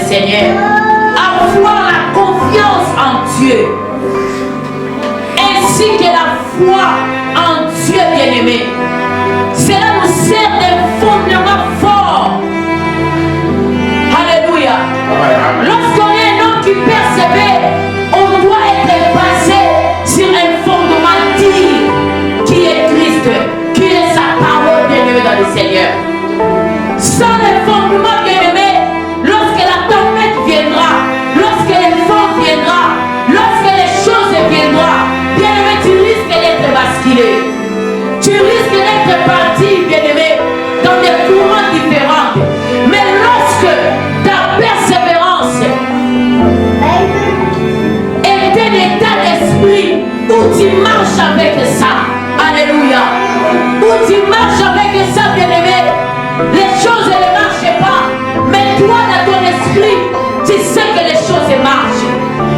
Seigneur. Avoir la confiance en Dieu. Ainsi que la foi en Dieu bien-aimé. Cela nous sert d'un fondement fort. Alléluia. Lorsqu'on est un homme qui persévère, on doit être basé sur un fondement digne qui est Christ, qui est sa parole bien-aimée dans le Seigneur. Sans le fondement bien-aimé, lorsque la tempête viendra, lorsque les vents viendra, lorsque les choses viendront, bien-aimé, tu risques d'être basculé. Tu risques d'être parti, bien-aimé, dans des courants différents. Mais lorsque ta persévérance est un état d'esprit où tu marches avec ça, alléluia, où tu marches avec ça, bien-aimé, les choses ne marchent pas, mais toi dans ton esprit, tu sais que les choses marchent.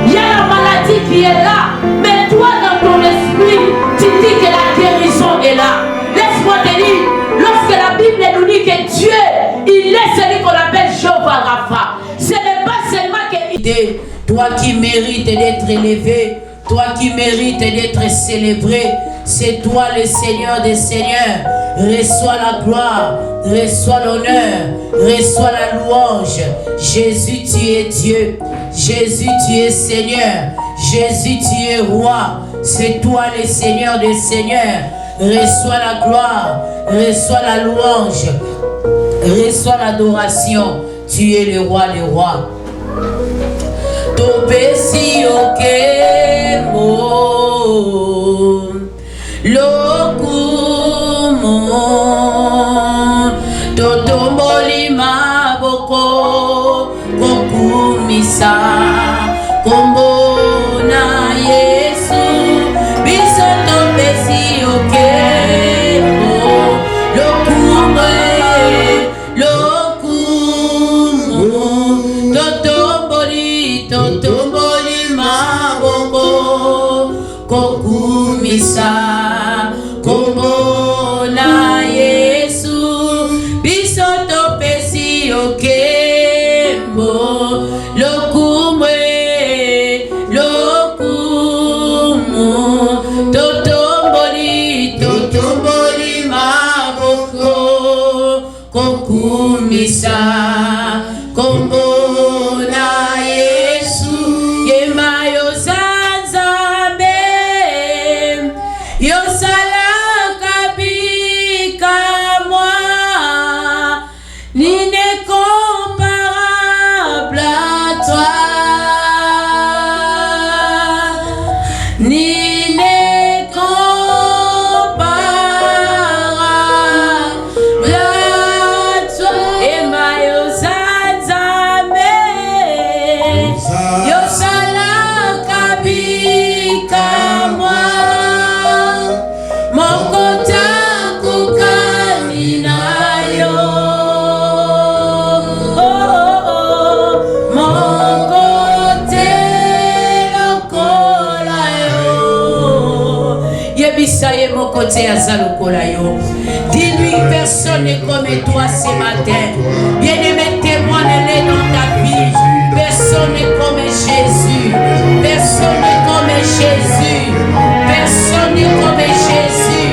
Il y a la maladie qui est là, mais toi dans ton esprit, tu dis que la guérison est là. Laisse-moi te dire, lorsque la Bible nous dit que Dieu, il est celui qu'on appelle Jéhovah Rapha. Ce n'est pas seulement que toi qui mérites d'être élevé, toi qui mérites d'être célébré, c'est toi le Seigneur des Seigneurs. Reçois la gloire, reçois l'honneur, reçois la louange. Jésus, tu es Dieu. Jésus, tu es Seigneur. Jésus, tu es roi. C'est toi le Seigneur des Seigneurs. Reçois la gloire, reçois la louange, reçois l'adoration. Tu es le roi des rois. Topesi okemo lokumo totomboli maboko kokumisa kombo na Yesu biso topesi okemo lokumo totomboli maboko kokumisa kombo na Yesu biso topesi okembo lokumwe lokumu totomboli maboko kokumisa kombo na Yesu yema yozanzabe yosala kabika moi nine comparable à toi nine comparable à toi yema yozanzabe yosala kabika moi mokota kukani na yo mokote lokola yo yebisa ye mokote aza lokola yo. Dis-lui, personne n'est comme toi ce matin. Bien-aimé, témoigne-le dans ta vie. Personne n'est comme Jésus. Personne n'est comme Jésus. Personne n'est comme Jésus.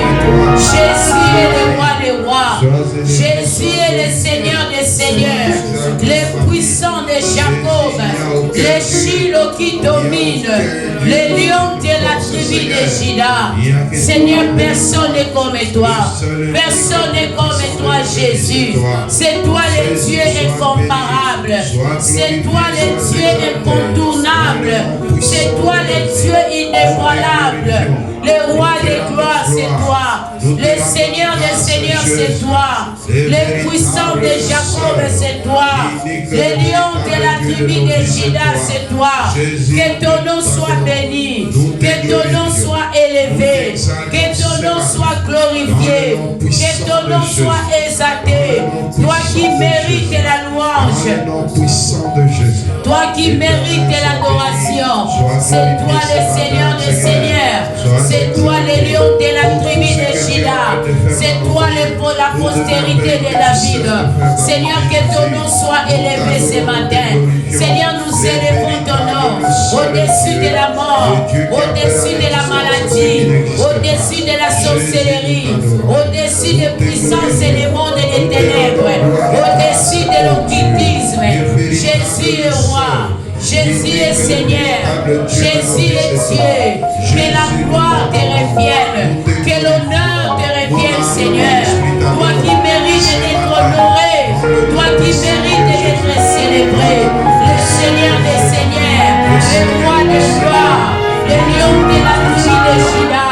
Jésus est le roi des rois. Jésus est le Seigneur des seigneurs. Le puissant de Jacob. Le Shiloh qui domine. Le lion de la tribu de Juda. Seigneur, personne n'est comme toi. Personne n'est comme toi, Jésus. C'est toi le Dieu incomparable. C'est toi le Dieu incontournable. C'est toi le Dieu inébranlable. Le roi des gloires, c'est toi. Le Seigneur des seigneurs, c'est toi. Le puissant de Jacob, c'est toi. Le lion de la tribu de Juda, c'est toi. Que ton nom soit béni. Que ton nom soit élevé. Que ton nom soit glorifié. Que ton nom soit exalté. Toi qui mérites la louange. Toi qui mérites l'adoration. C'est toi le Seigneur des seigneurs. C'est toi le lion de la tribu de Juda. C'est toi la postérité de David. Seigneur, que ton nom soit élevé ce matin. Seigneur, nous élevons ton nom au-dessus de la mort, au-dessus de la maladie, au-dessus de la sorcellerie, au-dessus des puissances et des mondes et des ténèbres, au-dessus de l'occultisme. Jésus est roi. Jésus est Seigneur, Jésus est Dieu, que la gloire te revienne, que l'honneur te revienne, Seigneur. Toi qui mérites d'être honoré, toi qui mérites d'être célébré, le Seigneur des Seigneurs, le roi de gloire, le lion de la tribu de Juda.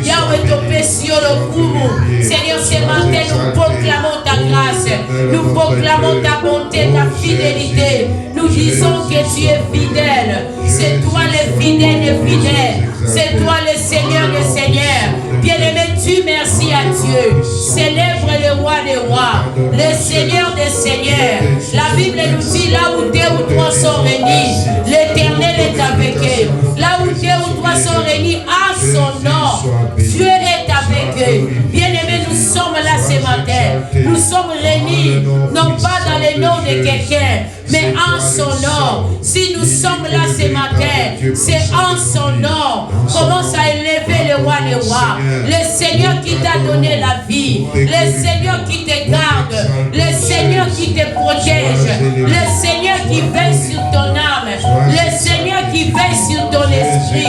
Yahweh topé sur le Kumu. Seigneur, ce matin, nous proclamons ta grâce, nous proclamons ta bonté, ta fidélité. Nous disons que tu es fidèle. C'est toi le fidèle des fidèles. C'est toi le Seigneur des Seigneurs. Bien-aimé, tu merci à Dieu. Célèbre le roi des rois, le Seigneur des Seigneurs. La Bible nous dit, là où deux ou trois sont réunis, l'Éternel est avec eux. Là où deux ou trois sont réunis à son nom, Dieu est avec eux. Bien-aimé, nous sommes là ce matin. Nous sommes réunis, non pas dans le nom de quelqu'un, mais en son nom. Si nous sommes là ce matin, c'est en son nom. Commence à élever le roi des rois, le Seigneur qui t'a donné la vie, le Seigneur qui te garde, le Seigneur qui te protège, le Seigneur qui veille sur ton âme, le Seigneur qui veille sur ton esprit.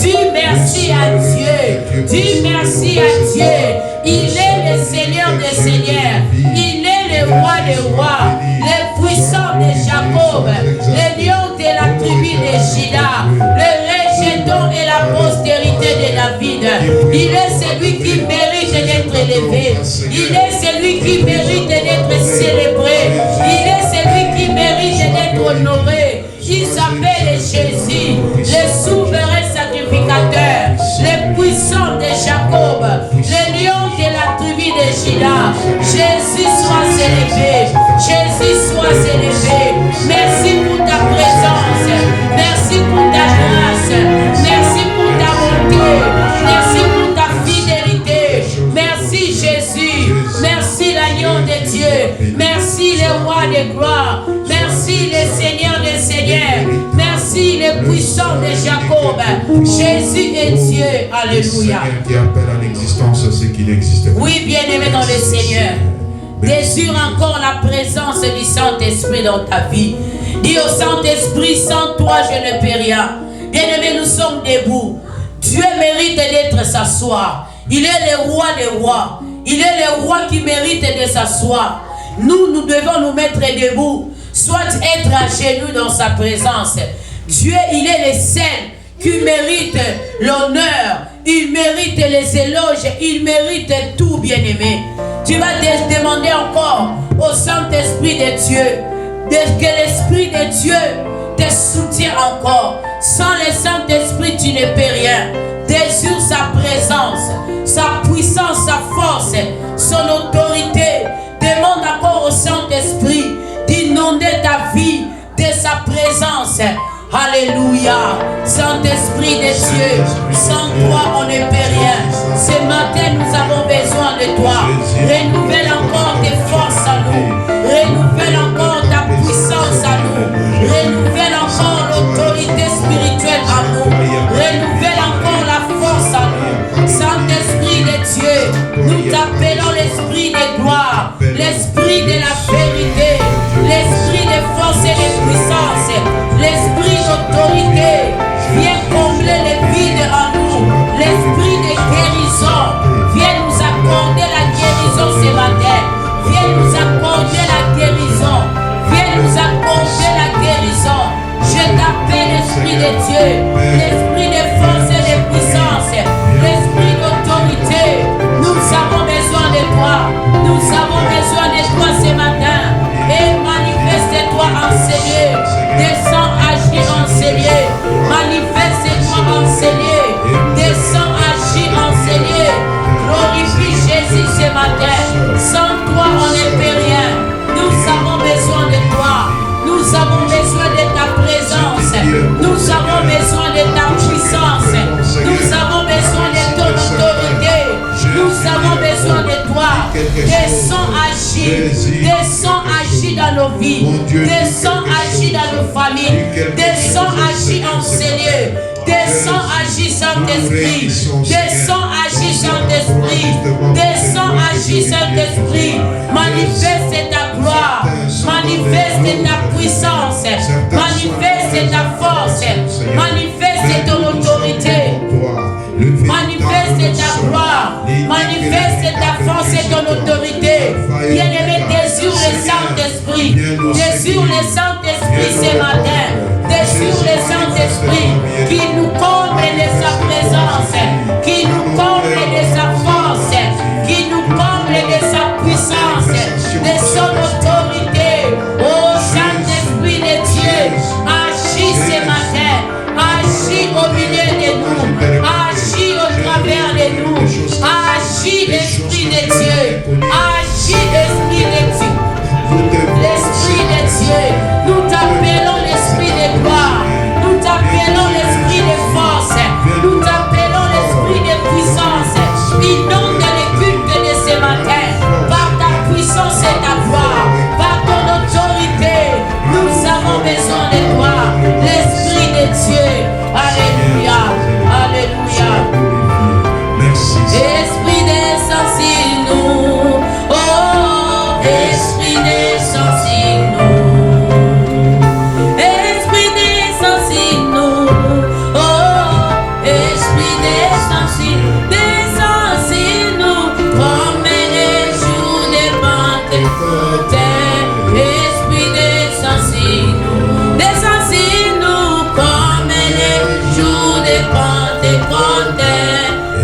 Dis merci à Dieu, dis merci à Dieu. Il est le Seigneur des Seigneurs, il est le roi des rois, le puissant de Jacob, le lion de la tribu de Juda, le rejeton et la postérité de David. Il est celui qui mérite d'être élevé, il est celui qui mérite d'être célébré, il est celui qui mérite d'être honoré. Il s'appelle Jésus, le souverain sacrificateur, le puissant de Jacob, le lion de la tribu de Juda. Jésus soit élevé, Jésus soit élevé. Merci pour ta présence, merci pour ta grâce, merci pour ta bonté, merci pour ta fidélité. Merci Jésus, merci l'agneau de Dieu, merci le roi de gloire, merci le Seigneur des Seigneurs, merci le puissant de Jacob. Jésus est Dieu, alléluia. Qui appelle à l'existence ce qui n'existe pas. Oui, bien-aimé dans le Seigneur, désire encore la présence du Saint-Esprit dans ta vie. Dis au Saint-Esprit, sans toi je ne peux rien. Bien-aimé, nous sommes debout. Dieu mérite d'être s'asseoir. Il est le roi des rois. Il est le roi qui mérite de s'asseoir. Nous devons nous mettre debout, soit être à genoux dans sa présence. Dieu, il est le seul qui mérite l'honneur, il mérite les éloges, il mérite tout, bien-aimé. Tu vas te demander encore au Saint-Esprit de Dieu, que l'Esprit de Dieu te soutient encore. Sans le Saint-Esprit, tu ne peux rien. Désire sa présence, sa puissance, sa force, son autorité. Demande encore au Saint-Esprit d'inonder ta vie de sa présence. Alléluia. Saint-Esprit de Dieu, sans toi on ne peut rien. Ce matin nous avons besoin de toi. Renouvelle encore tes forces à nous. Renouvelle encore ta puissance à nous. Renouvelle encore l'autorité spirituelle à nous. Renouvelle encore la force à nous. Saint-Esprit de Dieu, nous t'appelons l'Esprit de gloire, l'Esprit de la vérité, l'Esprit de force et de puissance, l'Esprit d'autorité. Viens combler les vides en nous. L'Esprit de guérison, viens nous accorder la guérison ce matin. Viens nous accorder la guérison. Viens nous accorder la guérison. Je t'appelle l'Esprit de Dieu, l'Esprit de force et de puissance, l'Esprit d'autorité. Nous avons besoin de toi. Nous avons besoin de toi ce matin. Et manifeste-toi enseigné. Descends, agis, enseigné. Manifeste-toi enseigné. Descends, agis, enseigné. Glorifie Jésus ce matin. Sans toi, on ne peut rien. Nous avons besoin de toi. Nous avons besoin de ta présence. Nous avons besoin de ta puissance. Descends, agis dans nos familles. Descends, agis en ces lieux. Descends, agis, Saint-Esprit. Descends, agis, Saint-Esprit. Descends, agis, Saint-Esprit. Manifeste ta gloire. Manifeste ta puissance. Manifeste ta force. Manifeste ton autorité. Manifeste ta gloire. Manifeste ta force et ton autorité. Bien-aimé, désire le Saint-Esprit. Désire le Saint-Esprit ce matin. Désire le Saint-Esprit qui nous comble de sa présence, qui nous comble de sa force, qui nous comble de sa puissance, de son autorité. Oh Saint-Esprit de Dieu, agis ce matin, agis au milieu de nous, agis au travers de nous, agis Esprit de Dieu, agis Esprit de Dieu. L'Esprit de Dieu, nous t'appelons l'Esprit de gloire, nous t'appelons l'Esprit de force, nous t'appelons l'Esprit de puissance. Inonde les cultes de ce matin par ta puissance et ta gloire, par ton autorité. Nous avons besoin de toi, l'Esprit de Dieu. Alléluia, alléluia. Merci. Esprit descend sur nous, oh Esprit descend sur nous, Esprit descend sur nous, oh Esprit descend sur nous, comme les jours de Pentecôte. Esprit descend sur nous, comme les jours de Pentecôte.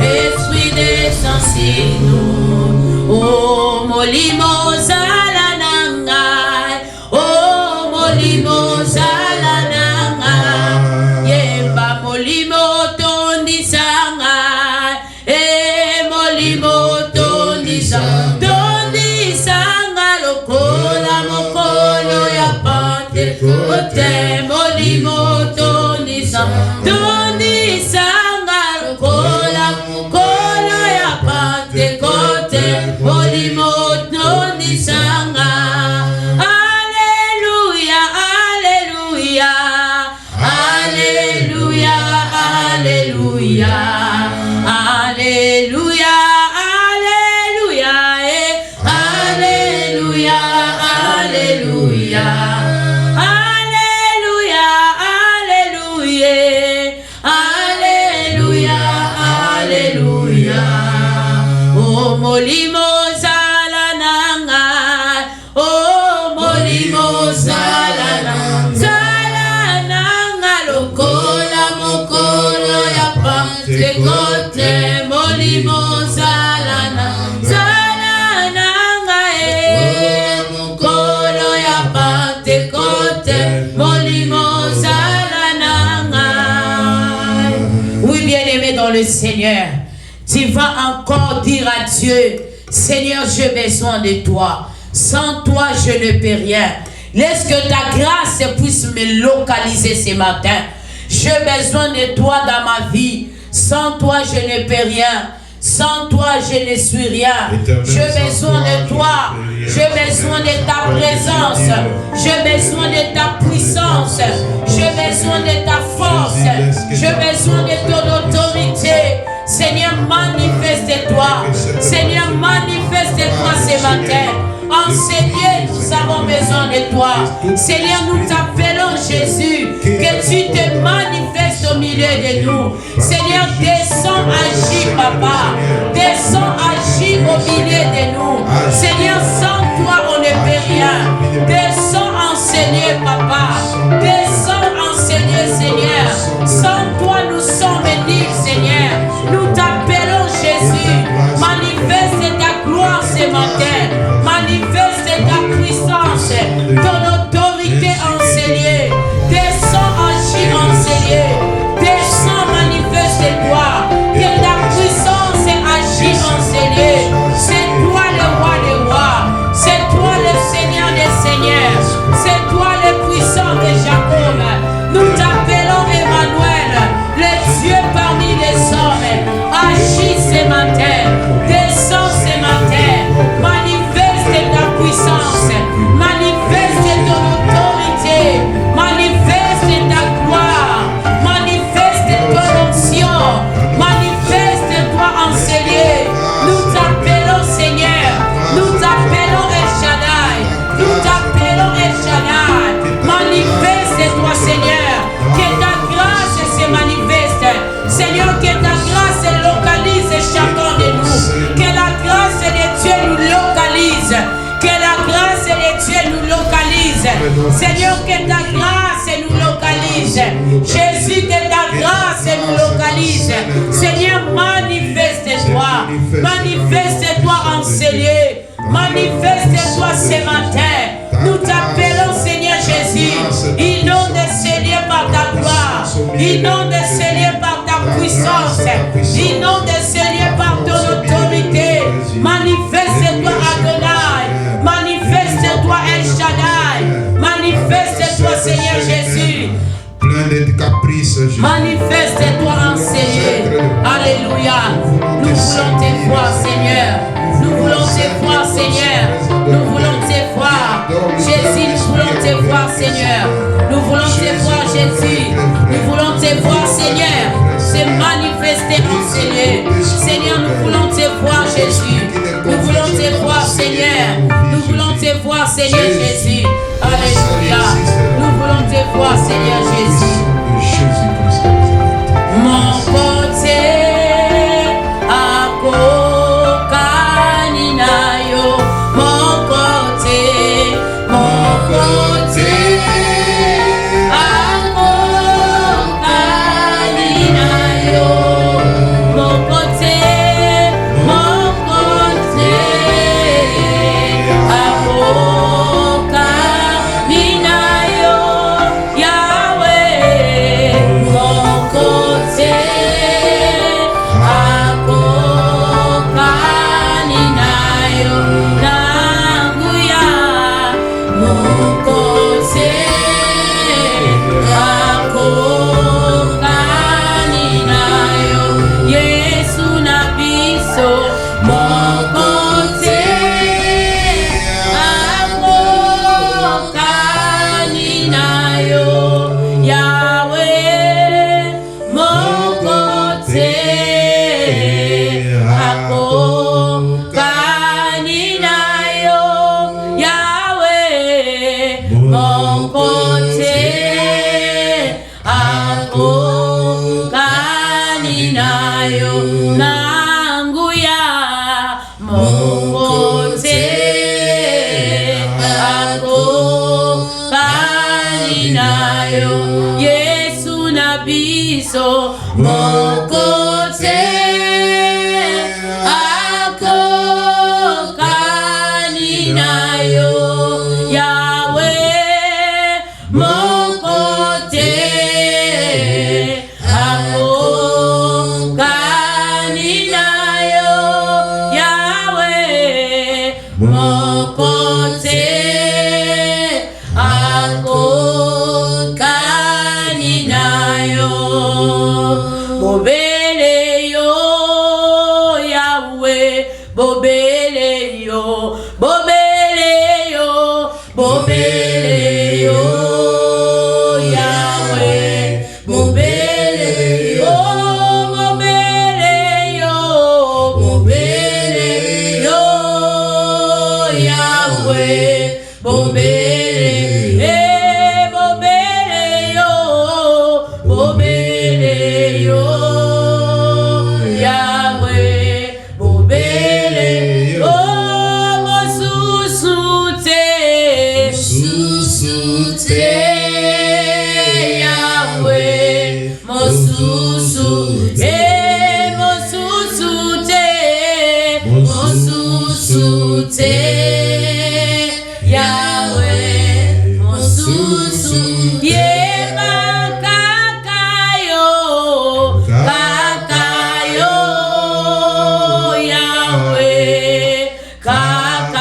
Esprit descend sur nous, oh molimo zala nangai, oh molimo zala nangai, yemba molimo tondi sangai, molimo tondi sanga lokola mokolo ya Pentecote, molimo tondi sanga lokola mokolo ya Pentecote, molimo tondi sanga. Alléluia, alléluia, alléluia, alléluia, alléluia, alléluia, alléluia, alléluia, alléluia, alléluia. Oh molimo zala nanga, oh molimo zala nanga lokola mokolo ya Pentecote, molimo zala nanga mokolo ya Pentecote, molimo zala nanga. Oui, bien-aimé dans le Seigneur, tu vas encore dire à Dieu, Seigneur, j'ai besoin de toi. Sans toi, je ne peux rien. Laisse que ta grâce puisse me localiser ce matin. J'ai besoin de toi dans ma vie. Sans toi, je ne peux rien. Sans toi, je ne suis rien. J'ai besoin de toi. J'ai besoin de ta présence. J'ai besoin de ta puissance. J'ai besoin de ta force. J'ai besoin de ton autorité. Seigneur, manifeste-toi. Seigneur, manifeste-toi ce matin. En ces lieux, nous avons besoin de toi. Seigneur, nous t'appelons Jésus. Que tu te manifestes au milieu de nous. Seigneur, descends, agis, Papa. Descends, agis au milieu de nous. Seigneur, sans toi, on ne peut rien. Descends, enseignez, Papa. Descends, enseignez, Seigneur. Sans toi, nous sommes nuls, Seigneur. Nous t'appelons Jésus. Manifeste ta gloire ce matin. Manifeste ta puissance. Ton autorité enseignée. Descends, agis, enseignez. Descends, manifeste-toi. Que ta puissance agit, enseignée. C'est toi le roi des rois. C'est toi le Seigneur des seigneurs. C'est toi le puissant de Jacob. Nous t'appelons Emmanuel. localise. Jésus, que ta grâce nous localise. Seigneur, manifeste-toi. Manifeste-toi enseigné. Manifeste-toi ce matin. Nous t'appelons, Seigneur Jésus. Inonde, Seigneur, par ta gloire. Inonde, Seigneur, par ta puissance. Inonde, Seigneur, par ton autorité. Manifeste-toi, Adonai. Manifeste-toi, El Shaddai. Manifeste-toi, Seigneur Jésus. Plein de caprices, Jésus. Manifeste-toi, enseigné. Alléluia. Nous voulons te voir, Seigneur. Nous voulons te voir, Seigneur. Nous voulons te voir. Jésus, nous voulons te voir, Seigneur. Nous voulons te voir, Jésus. Nous voulons te voir, Seigneur. Se manifester, enseigné. Seigneur, nous voulons te voir, Jésus. Nous voulons te voir, Seigneur. Nous voulons te voir, Seigneur Jésus. Alléluia. Nous voulons te voir, Seigneur Jésus. Mon côté à Kokaninayo. Mon côté à Kokaninayo. Mon côté à Kokaninayo. Yahweh, mon côté à Kokaninayo. Nanguya, mon côté à Kokaninayo. Yesu na biso, mon côté à Kokaninayo. Yahweh, mon côté à Kokaninayo. Yahweh, mon côté à Kokaninayo. Nanguya, mon côté à Kokaninayo. Yesu na biso, mon côté à Kokaninayo. Yahweh, mon côté à Kokaninayo. Yahweh, mon côté à Kokaninayo. Bobele yo, Yahweh, bobele yo, bobele yo, bobele yo, Yahweh, bobele yo, bobele yo, bobele yo, Yahweh, bobele, bobele yo, bobele yo, Yahweh, bobele yo, mosusute, Yahweh, mosusute, mosusute, Yahweh, mosusute, kakayo, Yahweh, kakayo,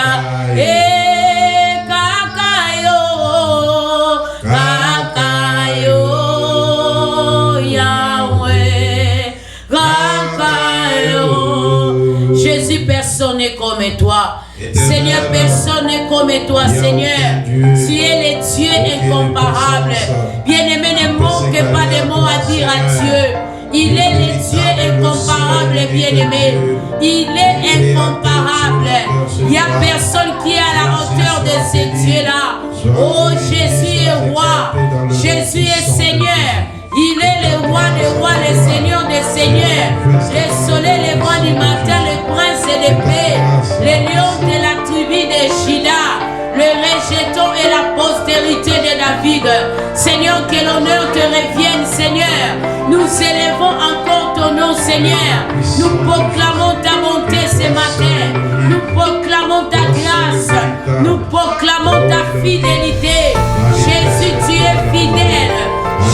Yahweh, kakayo. Jésus, personne n'est comme toi. Seigneur, personne n'est comme toi, Seigneur. Tu es le Dieu incomparable. Bien-aimé, ne manque pas de mots à dire à Dieu. Il est le Dieu incomparable, bien-aimé. Il est incomparable. Il n'y a personne qui est à la hauteur de ce Dieu-là. Oh, Jésus est roi. Jésus est Seigneur. Il est le roi des rois, le Seigneur des seigneurs. Le soleil, le roi du matin, le prince de paix. Le lion de la tribu de Juda. Le rejeton et la postérité de David. Seigneur, Seigneur, que l'honneur te revienne, Seigneur. Nous élevons encore ton nom, Seigneur. Nous proclamons ta bonté ce matin. Nous proclamons ta grâce. Nous proclamons ta fidélité. Jésus, tu es fidèle.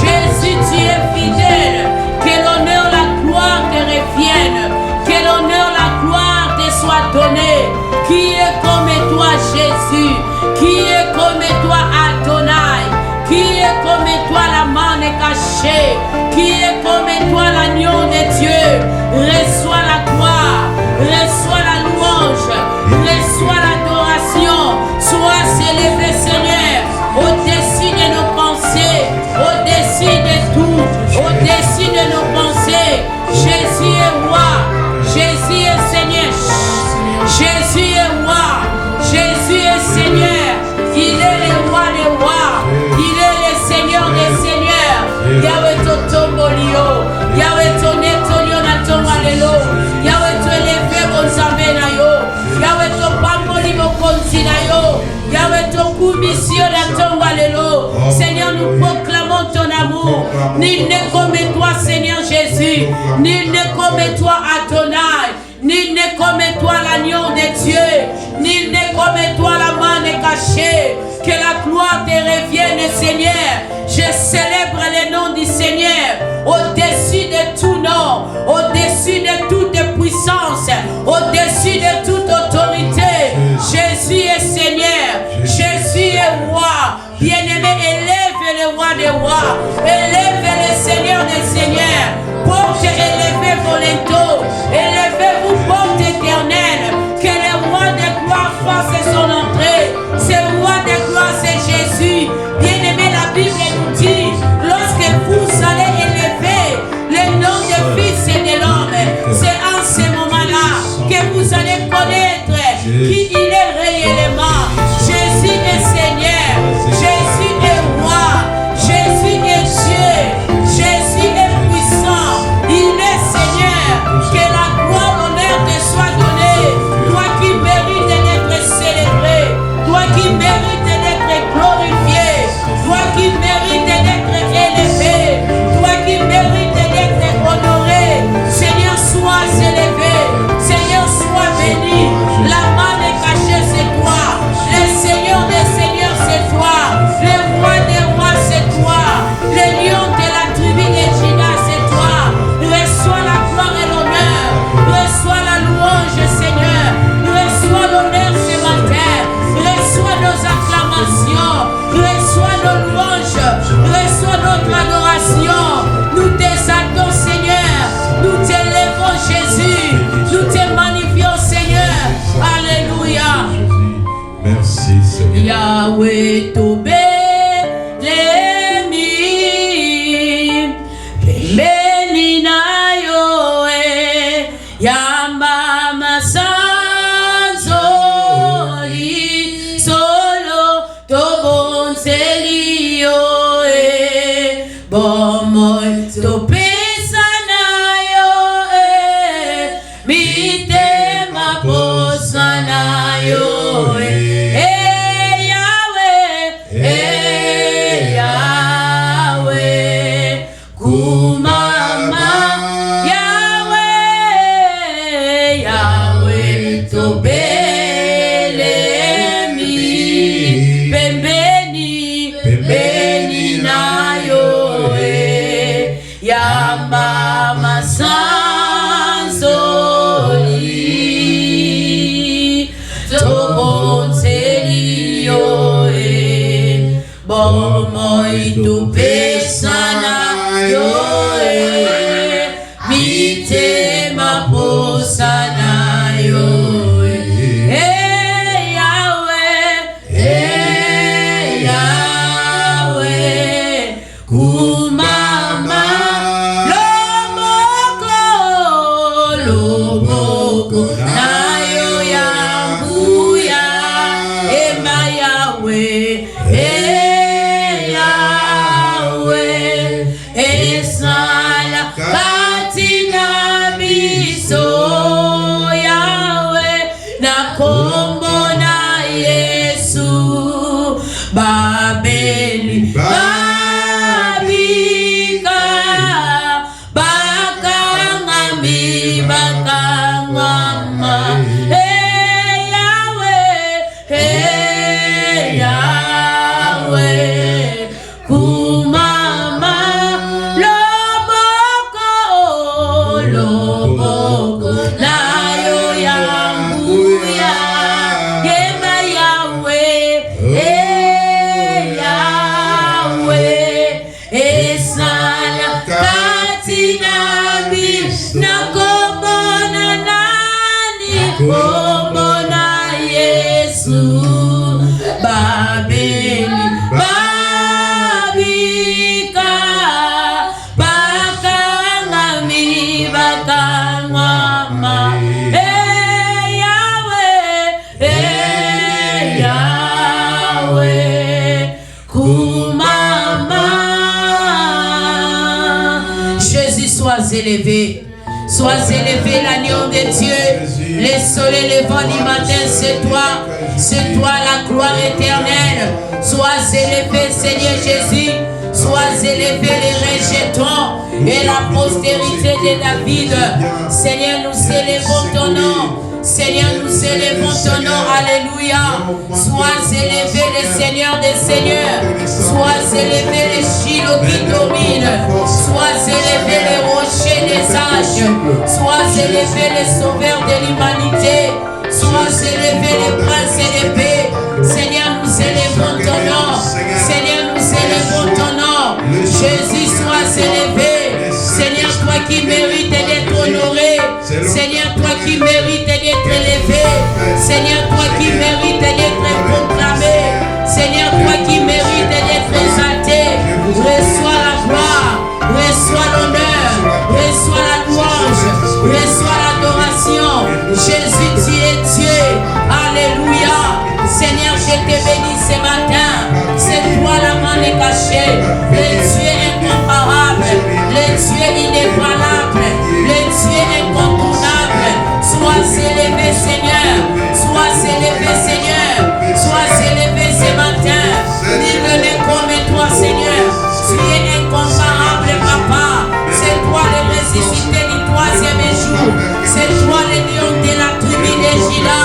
Jésus, tu es fidèle. Que l'honneur, la gloire te revienne. Que l'honneur, la gloire te soit donnée. Qui est comme toi, Jésus? Qui est comme toi, Adonai? Qui est comme toi, la main cachée? Qui est comme toi, l'agneau de Dieu? Reçois la gloire, reçois la louange, reçois l'adoration. Sois élevé, Seigneur, au-dessus de nos pensées, au-dessus de tout, au-dessus de nos pensées. Jésus est roi, Jésus est Seigneur, Jésus est roi, Jésus est Seigneur. Il est le roi des rois, il est le Seigneur des seigneurs. Yahweh totombolio, Yahweh tonetolio na tongalelo, Yahweh to élevé bonzambe na yo, Yahweh to pamboli bokonzi na yo, Yahweh to kumisio na tongalelo. Seigneur, nous proclamons ton amour. Nul n'est comme toi, Seigneur Jésus. Nul n'est comme toi, Adonai. Nul n'est comme toi, l'agneau de Dieu. Nul n'est comme toi, la main cachée. Que la gloire te revienne, Seigneur. Je célèbre le nom du Seigneur au-dessus de tout nom, au-dessus de toute puissance, au-dessus de toute autorité. Jésus est Seigneur, Jésus est roi. Bien-aimé, élève le roi des rois, élève le Seigneur des seigneurs. Porte élevez vos linteaux, élevez-vous, porte éternelle. Que le roi de gloire fasse son entrée. Ce roi de gloire, c'est Jésus. Bien-aimé, la Bible nous dit, lorsque vous allez élever le nom du Fils et de l'homme, c'est en ce moment-là que vous allez connaître qui il est réellement. Jésus est Seigneur, Jésus est roi, Jésus est Dieu, Jésus est puissant, il est Seigneur. Que la gloire, l'honneur te soit donnée. Toi qui mérites d'être célébré, toi qui mérites d'être glorifié, toi qui mérites d'être élevé, toi qui mérites d'être honoré. Seigneur, sois élevé, Seigneur, sois béni. La main est cachée, c'est toi. Le Seigneur des seigneurs, c'est toi. Le roi des rois, c'est toi. Le lion de la tribu de Juda, c'est toi. Reçois la gloire et l'honneur. Reçois la louange, Seigneur. Reçois l'honneur ce matin. Reçois nos acclamations. Reçois nos louanges. Reçois notre adoration. Nous t'exaltons, Seigneur. Nous t'élevons, Jésus. Nous te magnifions, Seigneur. Alléluia. Merci, Seigneur. Yahweh Tobé, Lémi, Benina Yoé, Yamama Sanzoli, Solo, Tobonzeli Yoé, Bomoy, Tobé Sana Yoé, Mite Maposana Yoé. Tu pesana yoe, mite maposana yoe. Hey Yahweh, kumama loboko nayo yambuya, ema Yahweh. sois élevé. Sois élevé l'agneau de Dieu. Les soleils levant du matin, c'est toi la gloire éternelle. Sois élevé, Seigneur Jésus. Sois élevé les rejetons et la postérité de David. Seigneur, nous élevons ton nom. Seigneur, nous élevons ton nom. Alléluia. Sois élevé le Seigneur des Seigneurs. Sois élevé les Shiloh qui dominent. Sois élevé les rochers des âges. Sois élevé les sauveurs de l'humanité. Sois élevé les princes et les paix. Seigneur, nous élevons ton nom. Seigneur, nous élevons ton nom. Jésus, sois élevé. Seigneur, toi qui mérites d'être honoré. Seigneur, toi qui mérites d'être élevé. Seigneur, toi qui mérites d'être proclamé. Seigneur, toi qui mérites d'être exalté. Reçois la gloire, reçois l'honneur, reçois la louange, reçois l'adoration. Jésus, tu es Dieu. Alléluia. Seigneur, je te bénis ce matin. C'est toi la main cachée. Le Dieu incomparable, le Dieu inébranlable, le Dieu incontournable. Sois élevé, Seigneur. Sois élevé, Seigneur. Sois élevé ce matin. Nul n'est comme toi, Seigneur. Tu es incomparable, Papa. C'est toi le ressuscité du troisième jour. C'est toi le lion de la tribu de Juda.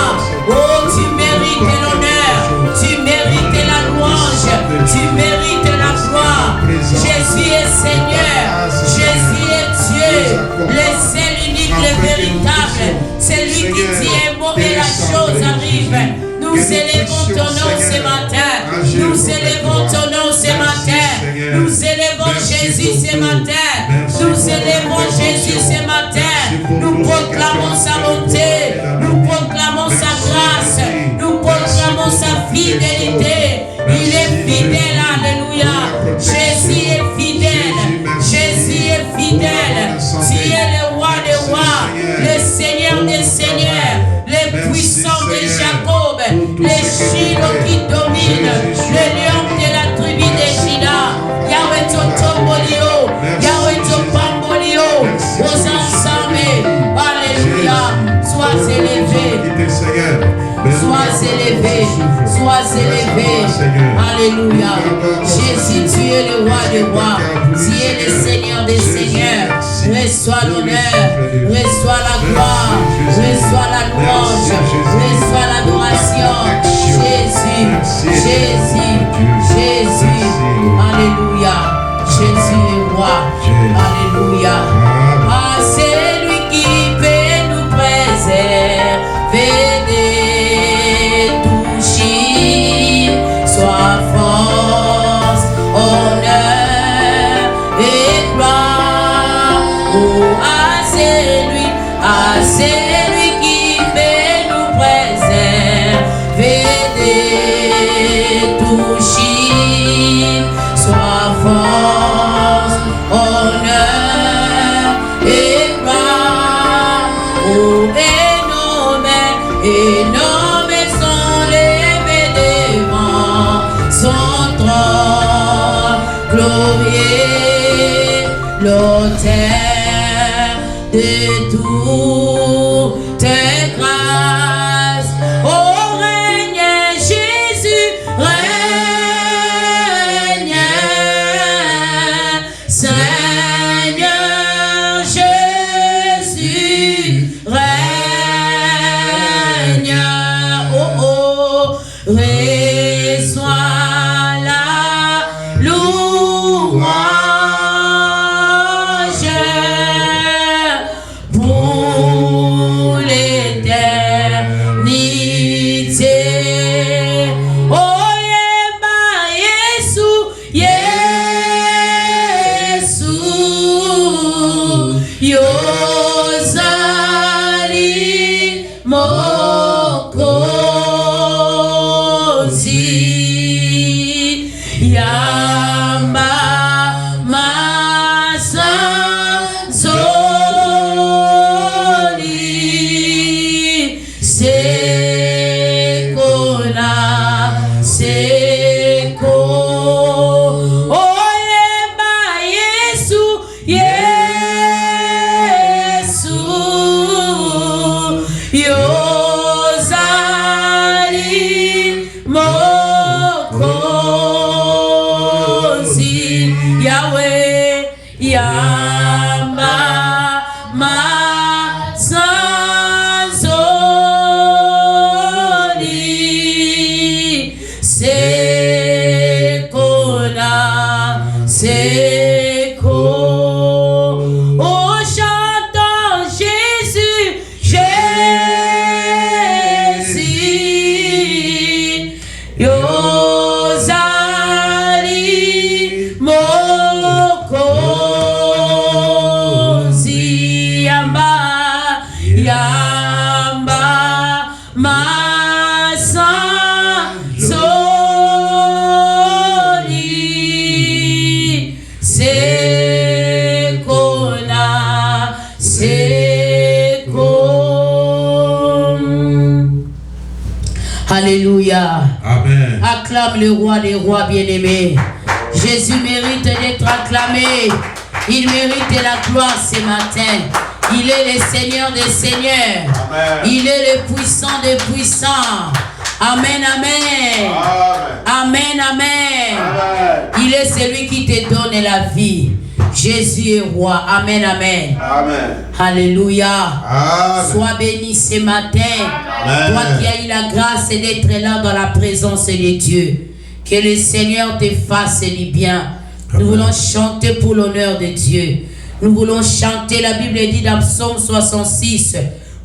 Oh, tu mérites l'honneur. Tu mérites la louange. Tu mérites la gloire. Jésus est Seigneur. Jésus est Dieu. Le seul, unique, le véritable. C'est lui qui dit un mot et la chose arrive. Nous élevons ton nom ce matin. Nous élevons ton nom ce matin. Nous élevons Jésus ce matin. Nous élevons Jésus ce matin. Nous proclamons sa bonté. Nous proclamons sa grâce. Nous proclamons sa fidélité. Il est fidèle. Alléluia. Jésus est fidèle. Jésus est fidèle. Tu es le roi des rois. Le Seigneur des seigneurs. Le puissant de Jacob. Le Shiloh qui domine. Le lion de la tribu de Juda. Yahweh Totombolio. Yahweh Topambolio. Aux ensembles. Alléluia. Sois élevé. Sois élevé. Sois élevé. Alléluia. Jésus, tu es le roi des rois. Tu es le Seigneur des seigneurs. Reçois l'honneur. Reçois la gloire. Reçois la louange. Reçois l'adoration. Jésus. Jésus. Jésus. Alléluia. Jésus est roi. Alléluia. Ah, c'est lui qui peut nous préserver des touchis. Sois force, honneur et gloire. Oh, ah, c'est lui qui peut nous préserver des touchis. Sois force, honneur et gloire. Oh, énormes sont levés devant son trône glorieux, l'auteur de toutes grâces. Oh, règne Jésus, règne, Seigneur Jésus, règne. Oh, oh, reçois la louange pour l'éternité. Oh, yemba Yesu, Yesu, yozali mokozi, yamba masanzoli, sekona, seko. Oh, yemba Yesu, Yesu, Yamba Masanzoli Sekona Seko. Oh, chantons Jésus, Jésus. Yozali Mokozi Yamba Yamba Masanzoli Sekona Seko. Alléluia. Amen. Acclame le roi des rois bien-aimés. Jésus mérite d'être acclamé. Il mérite la gloire ce matin. Il est le Seigneur des seigneurs. Amen. Il est le puissant des puissants. Amen, amen. Amen, amen. Amen. Il est celui qui te donne la vie. Jésus est roi. Amen, amen. Amen. Alléluia. Amen. Sois béni ce matin. Amen. Toi qui as eu la grâce d'être là dans la présence de Dieu. Que le Seigneur te fasse du bien. Nous voulons chanter pour l'honneur de Dieu. Nous voulons chanter, la Bible dit dans Psaume 66,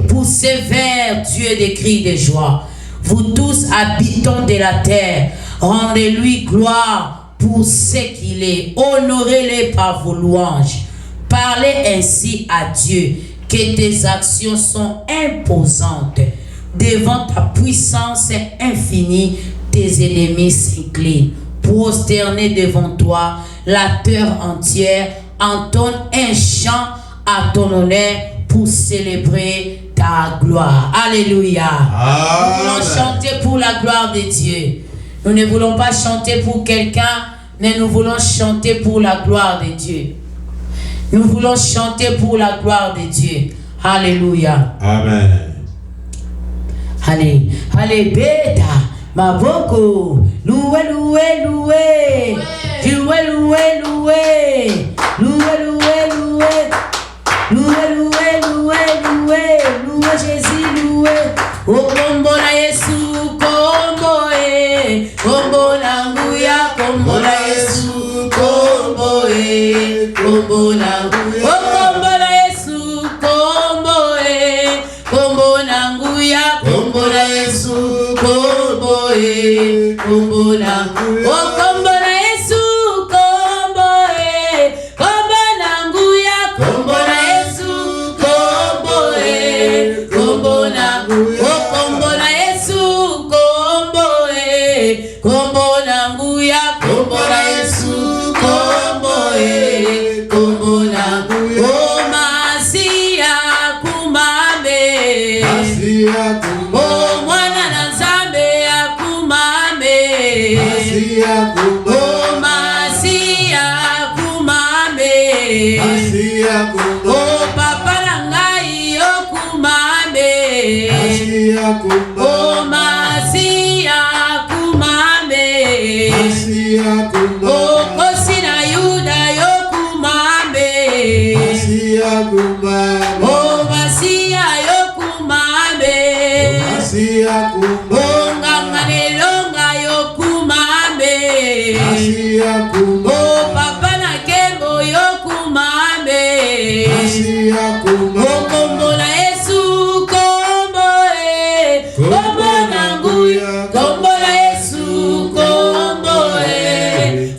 poussez vers Dieu des cris de joie. Vous tous habitants de la terre, rendez-lui gloire pour ce qu'il est. Honorez-le par vos louanges. Parlez ainsi à Dieu, que tes actions sont imposantes. Devant ta puissance infinie, tes ennemis s'inclinent. Prosternés devant toi, la terre entière entonne un chant à ton honneur pour célébrer ta gloire. Alléluia. Nous voulons chanter pour la gloire de Dieu. Nous ne voulons pas chanter pour quelqu'un, mais nous voulons chanter pour la gloire de Dieu. Nous voulons chanter pour la gloire de Dieu. Alléluia. Amen. Allez, allez, bêta, ma boko, loué, loué, loué, loué, loué, loué, loué, loué, loué, loué, loué, loué, loué, loué, Jésus, loué, oh, combo na Yesu, combo, combo na nguya, combo na Yesu, combo, combo na nguya, oh, combo na Yesu, combo, combo na nguya, combo na Yesu, combo, combo na nguya, oh, combo na Yesu, combo, combo na nguya, combo na Yesu, combo, combo na nguya, oh, combo na Yesu, combo, combo na nguya, combo na Yesu, combo, combo na nguya, oh, Masia kumame, oh, mwana na Nzambe akumame, oh, Masia kumame, oh, papa na ngai okumame, oh, Masia kumame, oh, kosi na Yuda yokumame, oh, Masia yokumame, oh, nganga nelonga yokumame, oh, papa na kembo yokumame, oh, kombo na Yesu, kombo, kombo na nguya, kombo na Yesu, kombo,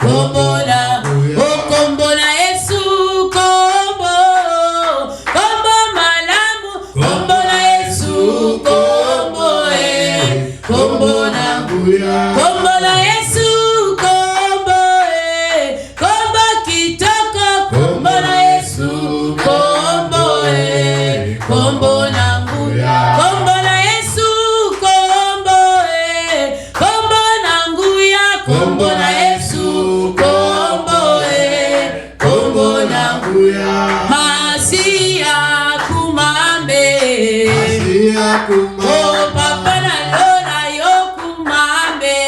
kombo na, oh, kombo na Yesu, kombo, kombo malamu, kombo na Yesu, kombo, kombo na nguya, kombo na Yesu, kombo, kombo kitoko, kombo na Yesu, kombo, kombo na nguya, kombo na Yesu, kombo, kombo na nguya, kombo na Yesu, kombo, kombo na nguya, Masia kumambe, oh, papa na Lola yokumambe,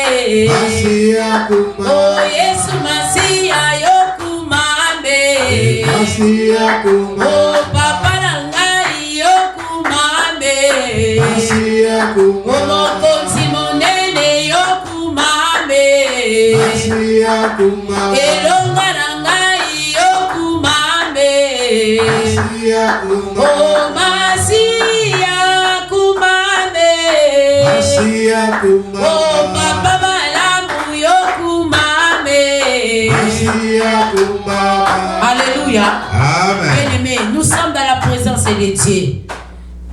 oh, Yesu Masia yokumambe, Oh papa nangai yokumame. Oh mokonzi monene yokumame. Elonga nangai yokumame. Oh Masia kumame. Oh papa malamu yokumame. Alléluia. Amen. Bien-aimés, nous sommes dans la présence de Dieu.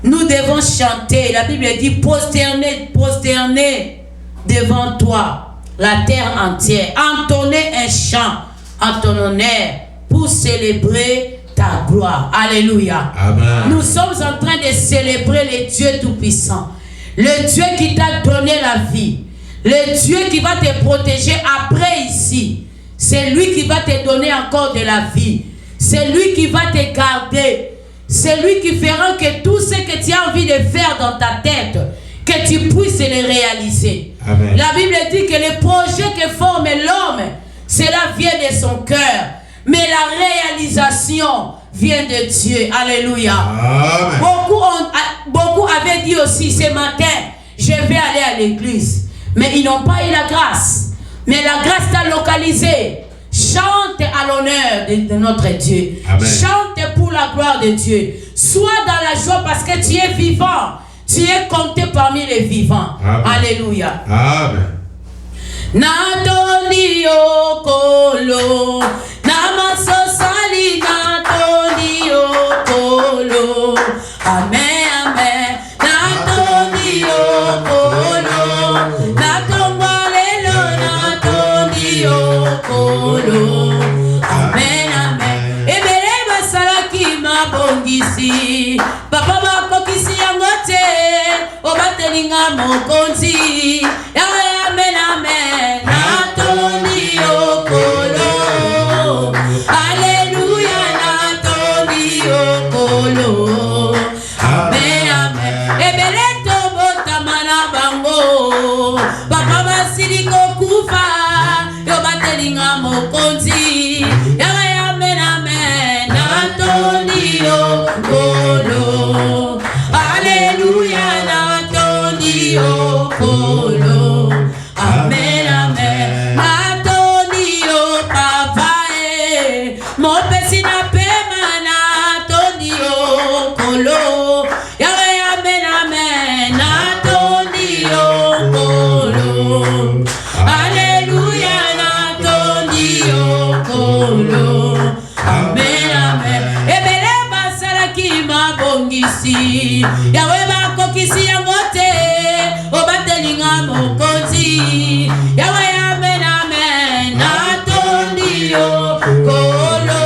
Nous devons chanter. La Bible dit prosterner devant toi, la terre entière. Entonner un chant en ton honneur pour célébrer ta gloire. Alléluia. Amen. Nous sommes en train de célébrer le Dieu Tout-Puissant. Le Dieu qui t'a donné la vie. Le Dieu qui va te protéger après ici. C'est lui qui va te donner encore de la vie. C'est lui qui va te garder. C'est lui qui fera que tout ce que tu as envie de faire dans ta tête, que tu puisses les réaliser. Amen. La Bible dit que les projets que forme l'homme, cela vient de son cœur. Mais la réalisation vient de Dieu. Alléluia. Amen. Beaucoup avaient dit aussi ce matin, je vais aller à l'église. Mais ils n'ont pas eu la grâce. Mais la grâce t'a localisé. Chante à l'honneur de notre Dieu. Amen. Chante pour la gloire de Dieu. Sois dans la joie parce que tu es vivant. Tu es compté parmi les vivants. Amen. Alléluia. Amen. Natoni okolo, namasosali natoni okolo. Amen, amen. Natoni okolo, natongwalelo natoni okolo. Amen, amen. Ebele basalaki mabongisi, papa bakokisi yango te, obatelinga mokonzi. Amen, amen. Natoni okolo. Alléluia, natoni okolo. Amen, amen. Ebele tobotama na bango. Papa basili kokufa, yo batelinga mokonzi. Amen, amen. Natoni okolo. Alléluia, natoni okolo. Amen, amen. Natoni o papa mon pesi na pema natoni okolo. Yahweh, amen, amen. Natoni okolo. Alléluia, natoni okolo. Amen, amen. Ebele basalaki mabongisi. Yahweh bakokisi yango te. Obatelinga mokonzi. Yahweh, amen, amen. Natoni okolo.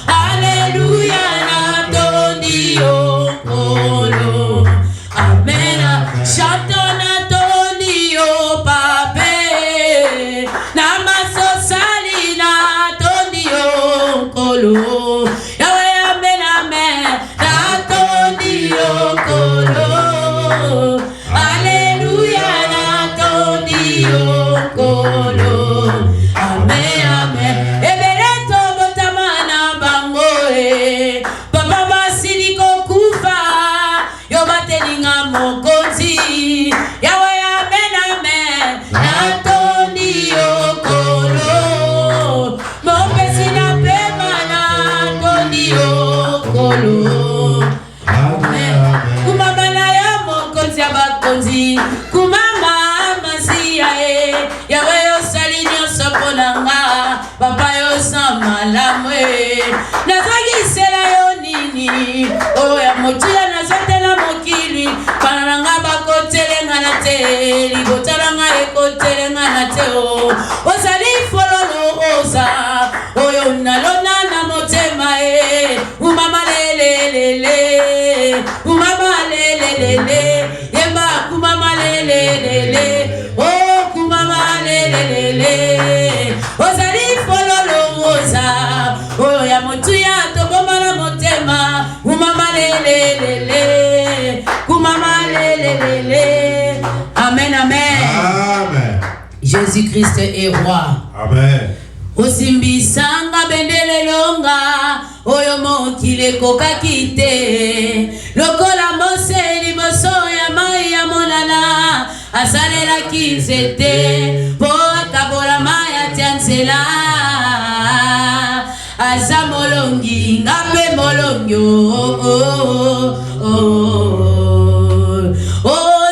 Alléluia, natoni okolo. Amen. Chantons natoni o pape. Namasosali natoni okolo. Yahweh, amen, amen. Natoni okolo. Alléluia, natoni okolo. Amen, amen. Ebele tobotama na bango papa basili kokufa, yo batelinga mokonzi. Yahweh, amen, amen. Natoni okolo. Mopesi na pema natoni okolo. Amen. Kumama na yo mokonzi ya bakonzi. Kumama masia Yahweh yo sali nyonso ponanga. Papa yo sa malamu nazaki sela yo nini. Oya motia nazotela mokili. Pananga bakotelenga na te. Libotalanga ekotelenga na te o. Ozali fololo oza. Oyo nalona na motema umama lelelele. Umama lelelele. Yemba kumama lelelele. Oh kumama lelelele. Ozali fololo oza. Oyo ya motuya toboma na motema. Umama lelelele. Kumama lelelele. Amen, amen. Amen. Jésus-Christ est roi. Amen. Osimbisanga bendele longa oyo mokile kokakite lokola Mose liboso ya mai ya monana asalela kinzete po akabola mai atia nzela aza molongi ngape molongyo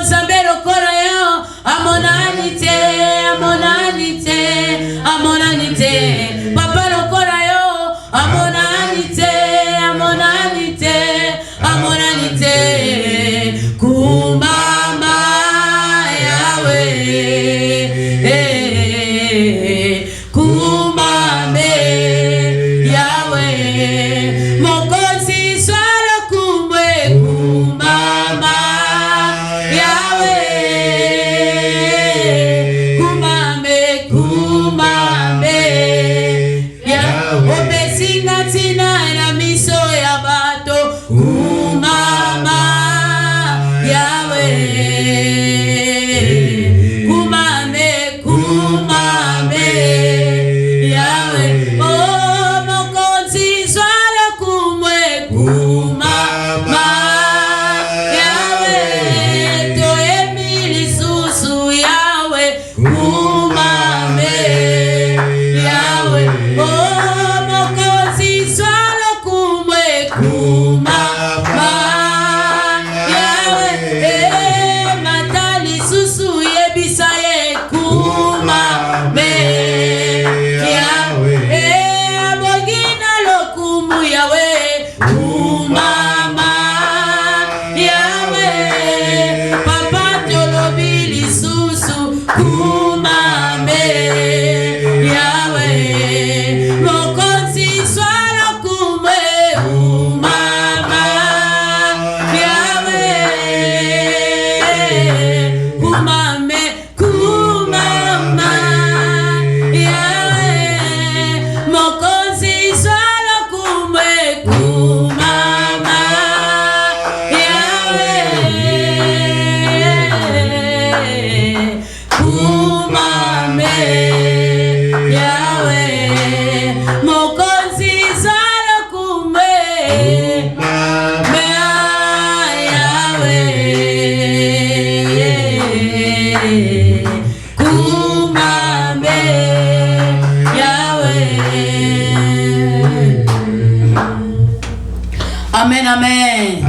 Nzambe lokola yo amonanite Papa lokola yo amonanite kumama Yahweh kumame Yahweh mokonzi swalo kumwe kumama Yahweh kumame obesinga tina na miso ya bato kumama Yahweh kumame Yahweh oh mokonzi zwala kumwe kumama Yahweh toyemili susu Yahweh kumame Yahweh oh mokonzi zwala kumwe kumama Yahweh matali susu yebisa ye kumame Yahweh abogina lokumu Yahweh kumama Yahweh papa tolobili susu kumame Yahweh mokonzi swala kumwe kumama Yahweh kumame Yahweh mokonzi swala kumwe kumama Yahweh kumame Yahweh mokonzi swala kumwe Yahweh kumame Yahweh. Amen, amen.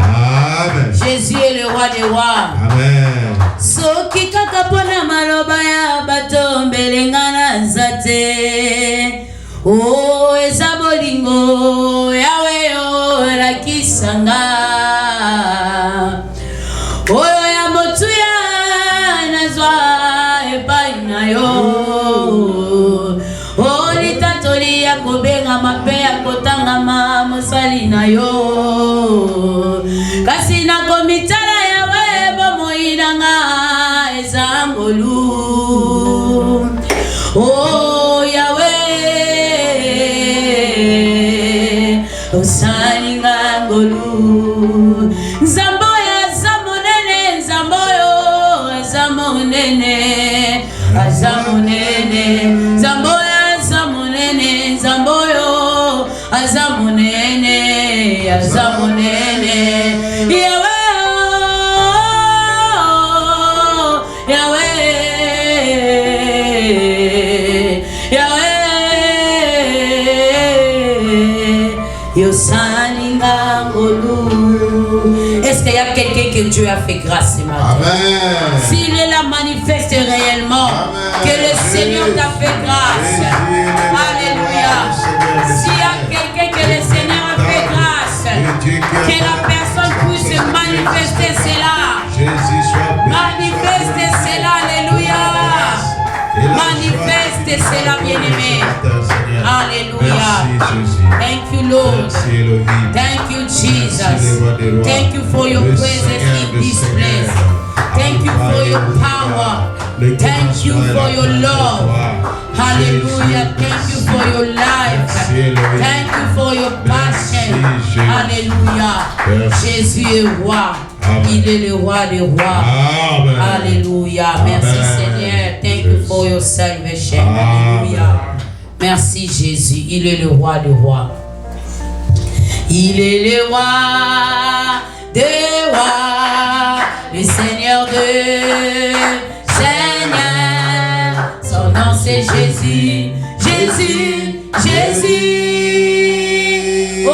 Jésus est le roi des rois. Amen. Soki kaka pona maloba ya bato mbelengana nzate o eza bolingo Yahweh o lakisanga oyo ya motuya nazwa epai na yo o litatoli ya kobenga mape ya kotangama mosali na yo kasi na komitala Yahweh bomoinanga eza ngolu oh Yahweh osalinga ngolu Nzamboyo azamonene Nzamboyo azamonene Nzamboyo azamonene Est-ce qu'il y a quelqu'un que Dieu a fait grâce ce matin? Amen. S'il est là, manifeste réellement. Amen. Que le Seigneur t'a fait grâce. Alléluia. S'il y a quelqu'un que le Seigneur a fait grâce, que la personne puisse manifester cela. Manifeste cela, alléluia. Manifeste cela, bien-aimé. Alléluia. Thank you, Lord. Thank you, Jesus. Thank you for your presence in this place. Thank you for your power. Thank you for your love. Hallelujah. Thank you for your life. Thank you for your passion. Hallelujah. Jésus est roi. Il est le roi des rois. Alléluia. Merci Seigneur. Thank you for your salvation. Hallelujah. Merci Jésus, il est le roi des rois. Il est le roi des rois, le Seigneur de Seigneurs. Son nom c'est Jésus, Jésus, Jésus. Oh,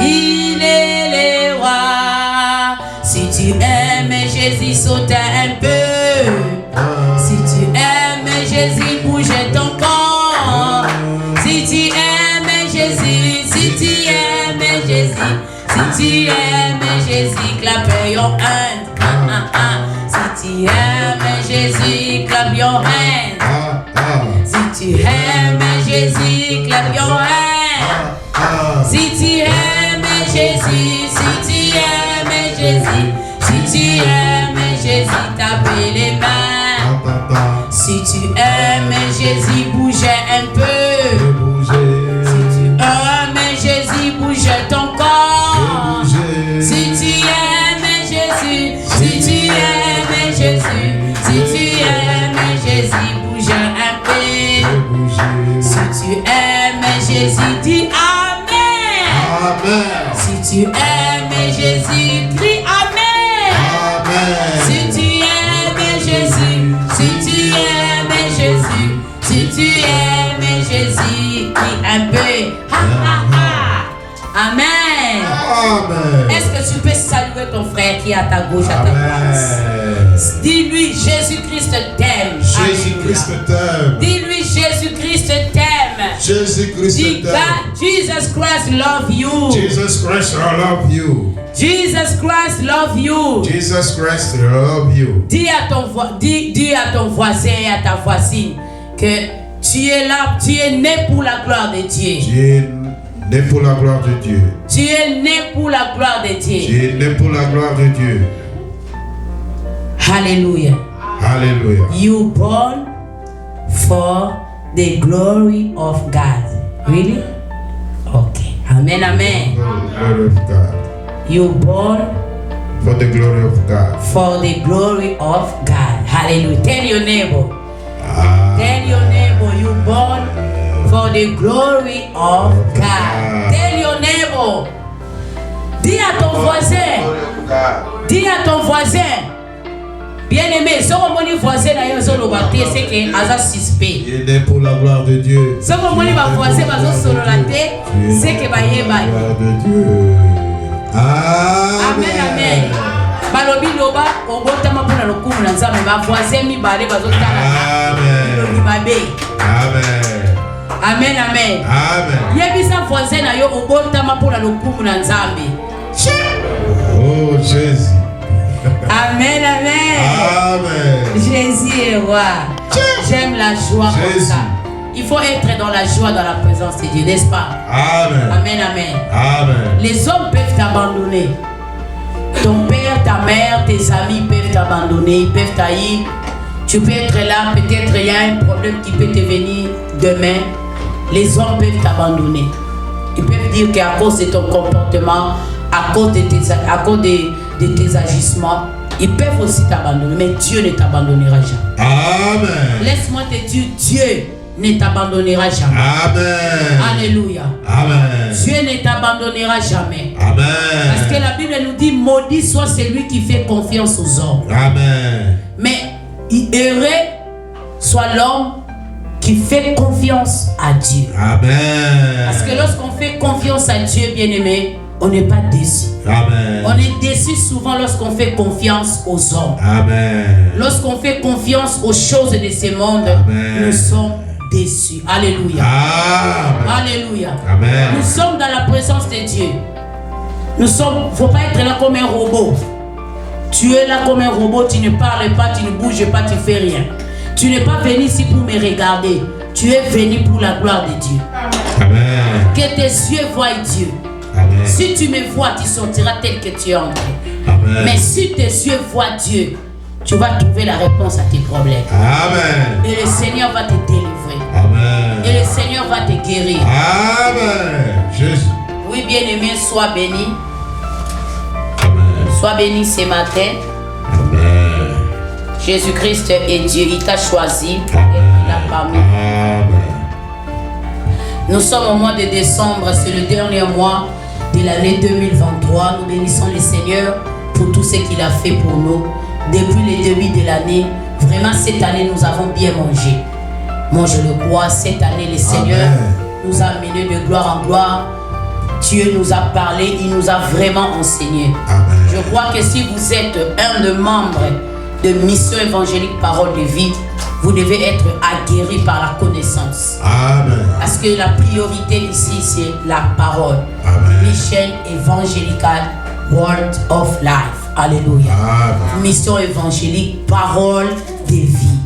il est le roi. Si tu aimes Jésus, saute un peu. Si tu aimes Jésus, bouge ton corps. Si tu aimes Jésus, si tu aimes Jésus, si tu aimes Jésus, clap your hands. Si tu aimes Jésus, clap your hands. Si tu aimes Jésus, clap your hands. Si tu aimes Jésus, si tu aimes Jésus, si tu aimes Jésus, tape les mains. Si tu aimes Jésus, bouge un peu. Si tu aimes Jésus, bouge ton corps. Si tu aimes Jésus, si tu aimes Jésus, si tu aimes Jésus, bouge un peu. Si tu aimes Jésus, dis Amen. Si tu aimes Jésus, crie Amen. Si tu aimes Jésus, si tu aimes Jésus, si tu aimes Jésus, crie un peu. Amen. Est-ce que tu peux saluer ton frère qui est à ta gauche, à ta droite? Dis-lui, Jésus-Christ t'aime. Jésus-Christ t'aime. Dis-lui, Jésus-Christ t'aime. Jésus-Christ Dis, t'aime. Jesus Christ love you. Jesus Christ, I love you. Jesus Christ love you. Jesus Christ, I love you. Dis à ton voisin et à ta voisine que tu es là, tu es né pour la gloire de Dieu. Tu es né pour la gloire de Dieu. Tu es né pour la gloire de Dieu. Tu es né pour la gloire de Dieu. Hallelujah. Alléluia. You born for the glory of God. Really? Okay. Amen, amen. For the glory of God. You born For the glory of God. for the glory of God. Hallelujah. Tell your neighbor. Ah. Tell your neighbor you born for the glory of God. Tell your neighbor. Dis à ton voisin. Dis à ton voisin. Bien-aimé, si on m'a dit voisin d'ailleurs, c'est que Aza suspect. Il est né pour la gloire de Dieu. Si on m'a dit voisin, c'est que gloire de Dieu. Amen, amen. Balobi loba, obotama pona lokumu na nzambe ba voisin mi bale bazotala. Amen. Amen. Amen, amen. Amen. Yebisa voisin na yo obotama pona lokumu na nzambe. Oh Jésus. Amen, amen. Amen. Jésus est roi. J'aime la joie comme ça. Il faut être dans la joie, dans la présence de Dieu, n'est-ce pas? Amen. Amen, amen. Amen. Les hommes peuvent t'abandonner. Ton père, ta mère, tes amis peuvent t'abandonner, ils peuvent t'haïr. Tu peux être là, peut-être il y a un problème qui peut te venir demain. Les hommes peuvent t'abandonner. Ils peuvent dire qu'à cause de ton comportement, à cause de tes agissements, ils peuvent aussi t'abandonner. Mais Dieu ne t'abandonnera jamais. Amen. Laisse-moi te dire, Dieu ne t'abandonnera jamais. Amen. Alléluia. Amen. Dieu ne t'abandonnera jamais. Amen. Parce que la Bible nous dit, maudit soit celui qui fait confiance aux hommes. Amen. Mais heureux soit l'homme qui fait confiance à Dieu. Amen. Parce que lorsqu'on fait confiance à Dieu, bien-aimé, on n'est pas déçu. Amen. On est déçu souvent lorsqu'on fait confiance aux hommes. Amen. Lorsqu'on fait confiance aux choses de ce monde, Amen. nous sommes déçus. Alléluia. Amen. Alléluia. Amen. Nous sommes dans la présence de Dieu. Nous sommes, faut pas être là comme un robot. Tu es là comme un robot, tu ne parles pas, tu ne bouges pas, tu fais rien. Tu n'es pas venu ici pour me regarder. Tu es venu pour la gloire de Dieu. Amen. Que tes yeux voient Dieu. Amen. Si tu me vois, tu sortiras tel que tu es entré. Amen. Mais si tes yeux voient Dieu, tu vas trouver la réponse à tes problèmes. Amen. Et le Seigneur va te délivrer. Amen. Et le Seigneur va te guérir. Amen. Jésus. Oui, bien-aimé, sois béni. Amen. Sois béni ce matin. Amen. Jésus-Christ est Dieu, il t'a choisi pour être là parmi nous. Nous sommes au mois de décembre, c'est le dernier mois de l'année 2023. Nous bénissons le Seigneur pour tout ce qu'il a fait pour nous. Depuis le début de l'année, vraiment cette année nous avons bien mangé. Moi je le crois, cette année le Seigneur nous a menés de gloire en gloire. Dieu nous a parlé, il nous a vraiment enseigné. Amen. Je crois que si vous êtes un des membres de Mission Évangélique Parole de Vie, vous devez être aguerri par la connaissance. Amen. Parce que la priorité ici, c'est la parole. Amen. Mission évangélicale, Word of Life. Alléluia. Amen. Mission évangélique, parole de vie.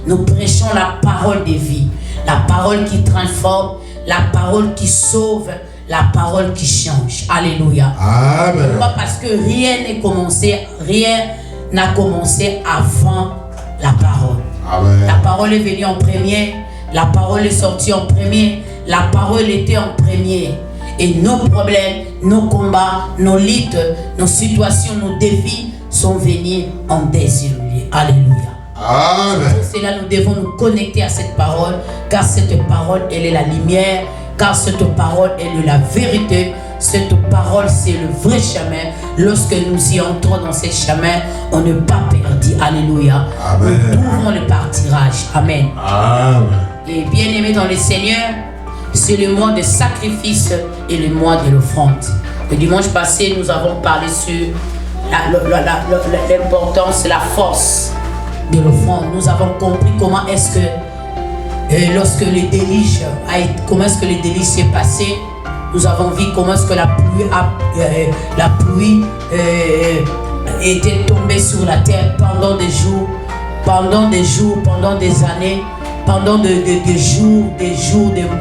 Nous prêchons la parole de vie. La parole qui transforme, la parole qui sauve, la parole qui change. Alléluia. Amen. Pourquoi? Parce que rien n'a commencé avant la parole. Amen. La parole est venue en premier, la parole est sortie en premier, la parole était en premier. Et nos problèmes, nos combats, nos luttes, nos situations, nos défis sont venus en deuxième lieu. Alléluia. Amen. Pour cela, nous devons nous connecter à cette parole, car cette parole, elle est la lumière, car cette parole, elle est la vérité. Cette parole, c'est le vrai chemin. Lorsque nous y entrons dans ce chemin, on n'est pas perdu. Alléluia. Amen. Nous trouvons le partirage. Amen. Amen. Et bien aimé dans le Seigneur, c'est le mois de sacrifice et le mois de l'offrande. Le dimanche passé, nous avons parlé sur l'importance, la force de l'offrande. Nous avons compris comment est-ce que lorsque le déluge s'est passé, nous avons vu comment est-ce que la pluie était tombée sur la terre pendant des jours, pendant des années, pendant des jours,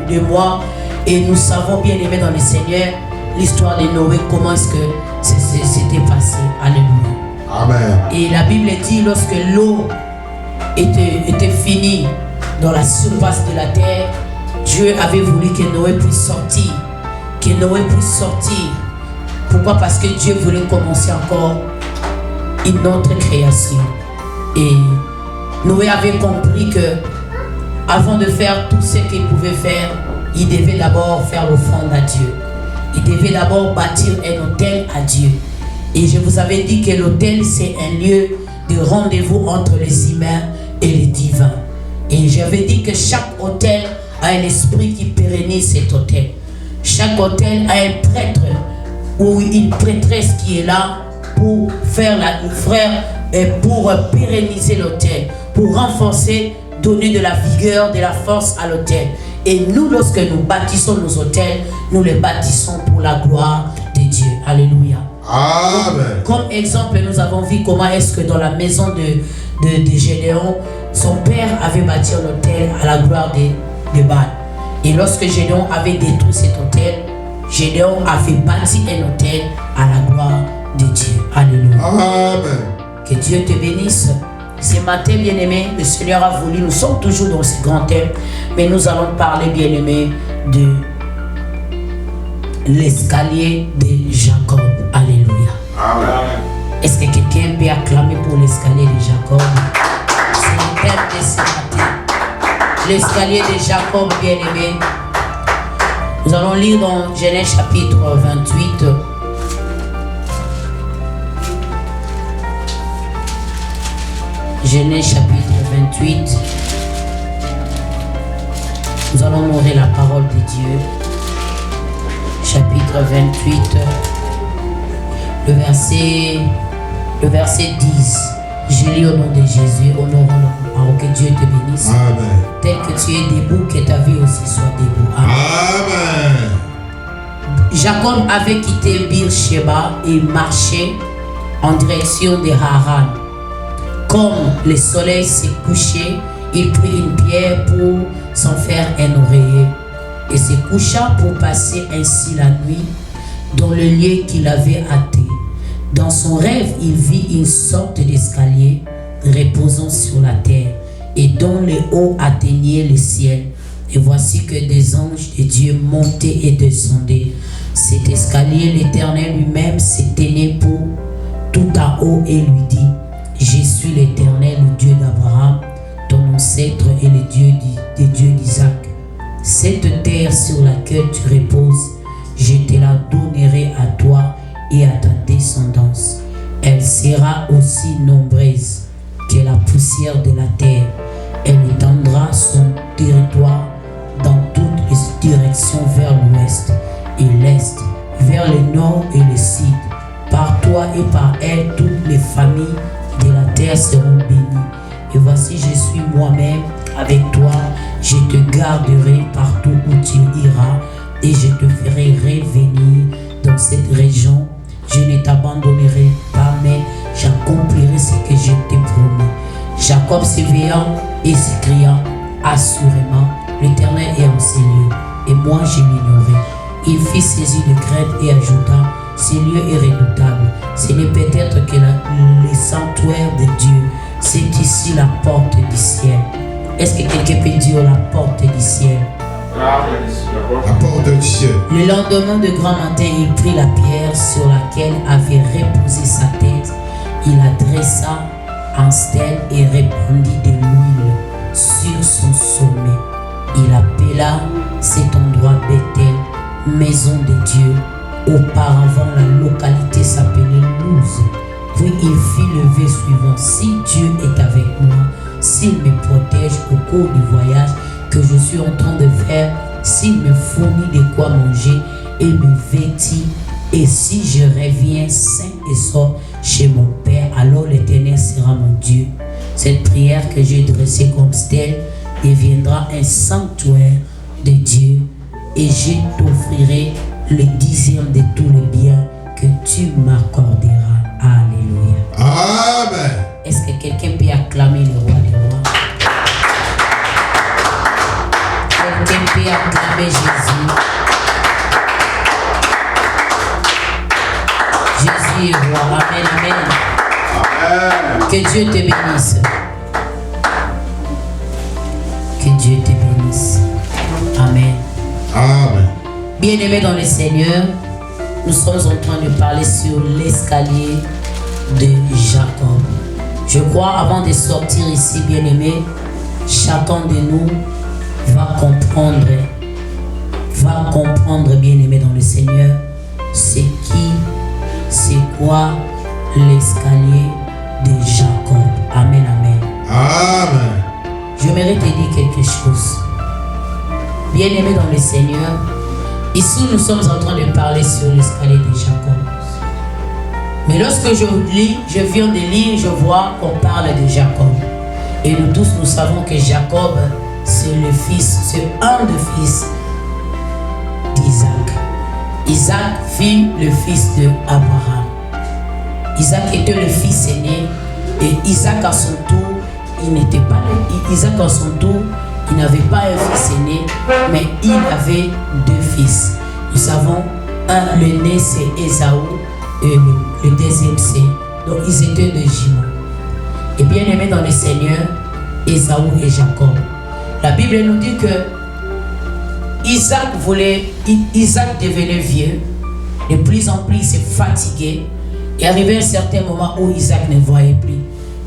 des mois. Et nous savons bien aimé dans le Seigneur l'histoire de Noé, comment est-ce que c'était passé. Alléluia. Amen. Et la Bible dit, lorsque l'eau était finie dans la surface de la terre, Dieu avait voulu que Noé puisse sortir. Que Noé puisse sortir. Pourquoi? Parce que Dieu voulait commencer encore une autre création. Et Noé avait compris que avant de faire tout ce qu'il pouvait faire, il devait d'abord faire l'offrande à Dieu. Il devait d'abord bâtir un autel à Dieu. Et je vous avais dit que l'autel, c'est un lieu de rendez-vous entre les humains et les divins. Et j'avais dit que chaque autel a un esprit qui pérennise cet autel. Chaque autel a un prêtre ou une prêtresse qui est là pour faire pour pérenniser l'autel, pour renforcer, donner de la vigueur, de la force à l'autel. Et nous, lorsque nous bâtissons nos autels, nous les bâtissons pour la gloire de Dieu. Alléluia. Amen. Comme exemple, nous avons vu comment est-ce que dans la maison de Gédéon, son père avait bâti un autel à la gloire de Baal. Et lorsque Gédéon avait détruit cet autel, Gédéon avait bâti un autel à la gloire de Dieu. Alléluia. Amen. Que Dieu te bénisse. Ce matin, bien-aimé, le Seigneur a voulu, nous sommes toujours dans ce grand thème, mais nous allons parler, bien-aimé, de l'escalier de Jacob. Alléluia. Amen. Est-ce que quelqu'un peut acclamer pour l'escalier de Jacob? C'est le thème de ce matin. L'escalier de Jacob, bien-aimé. Nous allons lire dans Genèse chapitre 28. Genèse chapitre 28. Nous allons ouvrir la parole de Dieu. Chapitre 28. Le verset 10. Je lis au nom de Jésus, honorons notre parole, que Dieu te bénisse. Amen. Tel que tu es debout, que ta vie aussi soit debout. Amen. Amen. Jacob avait quitté Beersheba et marchait en direction de Haran. Comme le soleil s'est couché, il prit une pierre pour s'en faire un oreiller et se coucha pour passer ainsi la nuit dans le lieu qu'il avait hâté. Dans son rêve, il vit une sorte d'escalier reposant sur la terre et dont le haut atteignait le ciel. Et voici que des anges de Dieu montaient et descendaient. Cet escalier, l'Éternel lui-même se tenait pour tout en haut et lui dit: Je suis l'Éternel, le Dieu ancêtres et le Dieu des dieux d'Isaac. Cette terre sur laquelle tu reposes, je te la donnerai à toi et à ta descendance. Elle sera aussi nombreuse que la poussière de la terre. Elle étendra son territoire dans toutes les directions vers l'ouest et l'est, vers le nord et le sud. Par toi et par elle, toutes les familles de la terre seront bénies. Et voici, je suis moi-même avec toi. Je te garderai partout où tu iras et je te ferai revenir dans cette région. Je ne t'abandonnerai pas, mais j'accomplirai ce que je t'ai promis. Jacob s'éveillant et s'écriant, assurément, l'Éternel est en ces lieux, et moi je l'ignorais. Il fit saisir de crainte et ajouta, ce lieu est redoutable. Ce n'est peut-être que le sanctuaire de Dieu. C'est ici la porte du ciel. Est-ce que quelqu'un peut dire la porte du ciel? La porte du ciel. Le lendemain de grand matin, il prit la pierre sur laquelle avait reposé sa tête. Il la dressa en stèle et répandit de l'huile sur son sommet. Il appela cet endroit Bethel, maison de Dieu. Auparavant, la localité s'appelait Luz. Puis il fit le vœu suivant: si Dieu est avec moi, s'il me protège au cours du voyage que je suis en train de faire, s'il me fournit de quoi manger et me vêtit, et si je reviens sain et sauf chez mon Père, alors l'Éternel sera mon Dieu. Cette prière que j'ai dressée comme stèle deviendra un sanctuaire de Dieu, et je t'offrirai le 10e de tous les biens que tu m'accorderas. Alléluia. Amen. Est-ce que quelqu'un peut acclamer le roi des rois? Quelqu'un peut acclamer Jésus? Jésus est roi. Amen, amen. Que Dieu te bénisse. Que Dieu te bénisse. Amen. Amen. Bien-aimés dans le Seigneur, nous sommes en train de parler sur l'escalier de Jacob. Je crois, avant de sortir ici, bien-aimés, chacun de nous va comprendre, bien-aimés dans le Seigneur, c'est quoi l'escalier de Jacob. Amen, amen. Amen. J'aimerais te dire quelque chose. Bien-aimés dans le Seigneur, ici nous sommes en train de parler sur l'escalier de Jacob. Mais lorsque je lis, je viens de lire, je vois qu'on parle de Jacob. Et nous tous, nous savons que Jacob, c'est un des fils d'Isaac. Isaac fut le fils d'Abraham. Isaac était le fils aîné. Et Isaac à son tour, il n'avait pas un fils aîné, mais il avait deux fils. Nous savons, l'aîné c'est Ésaü et le deuxième c'est. Donc ils étaient deux jumeaux. Et bien aimés dans le Seigneur, Ésaü et Jacob. La Bible nous dit que Isaac devenait vieux, de plus en plus il s'est fatigué. Et arrivé à un certain moment où Isaac ne voyait plus,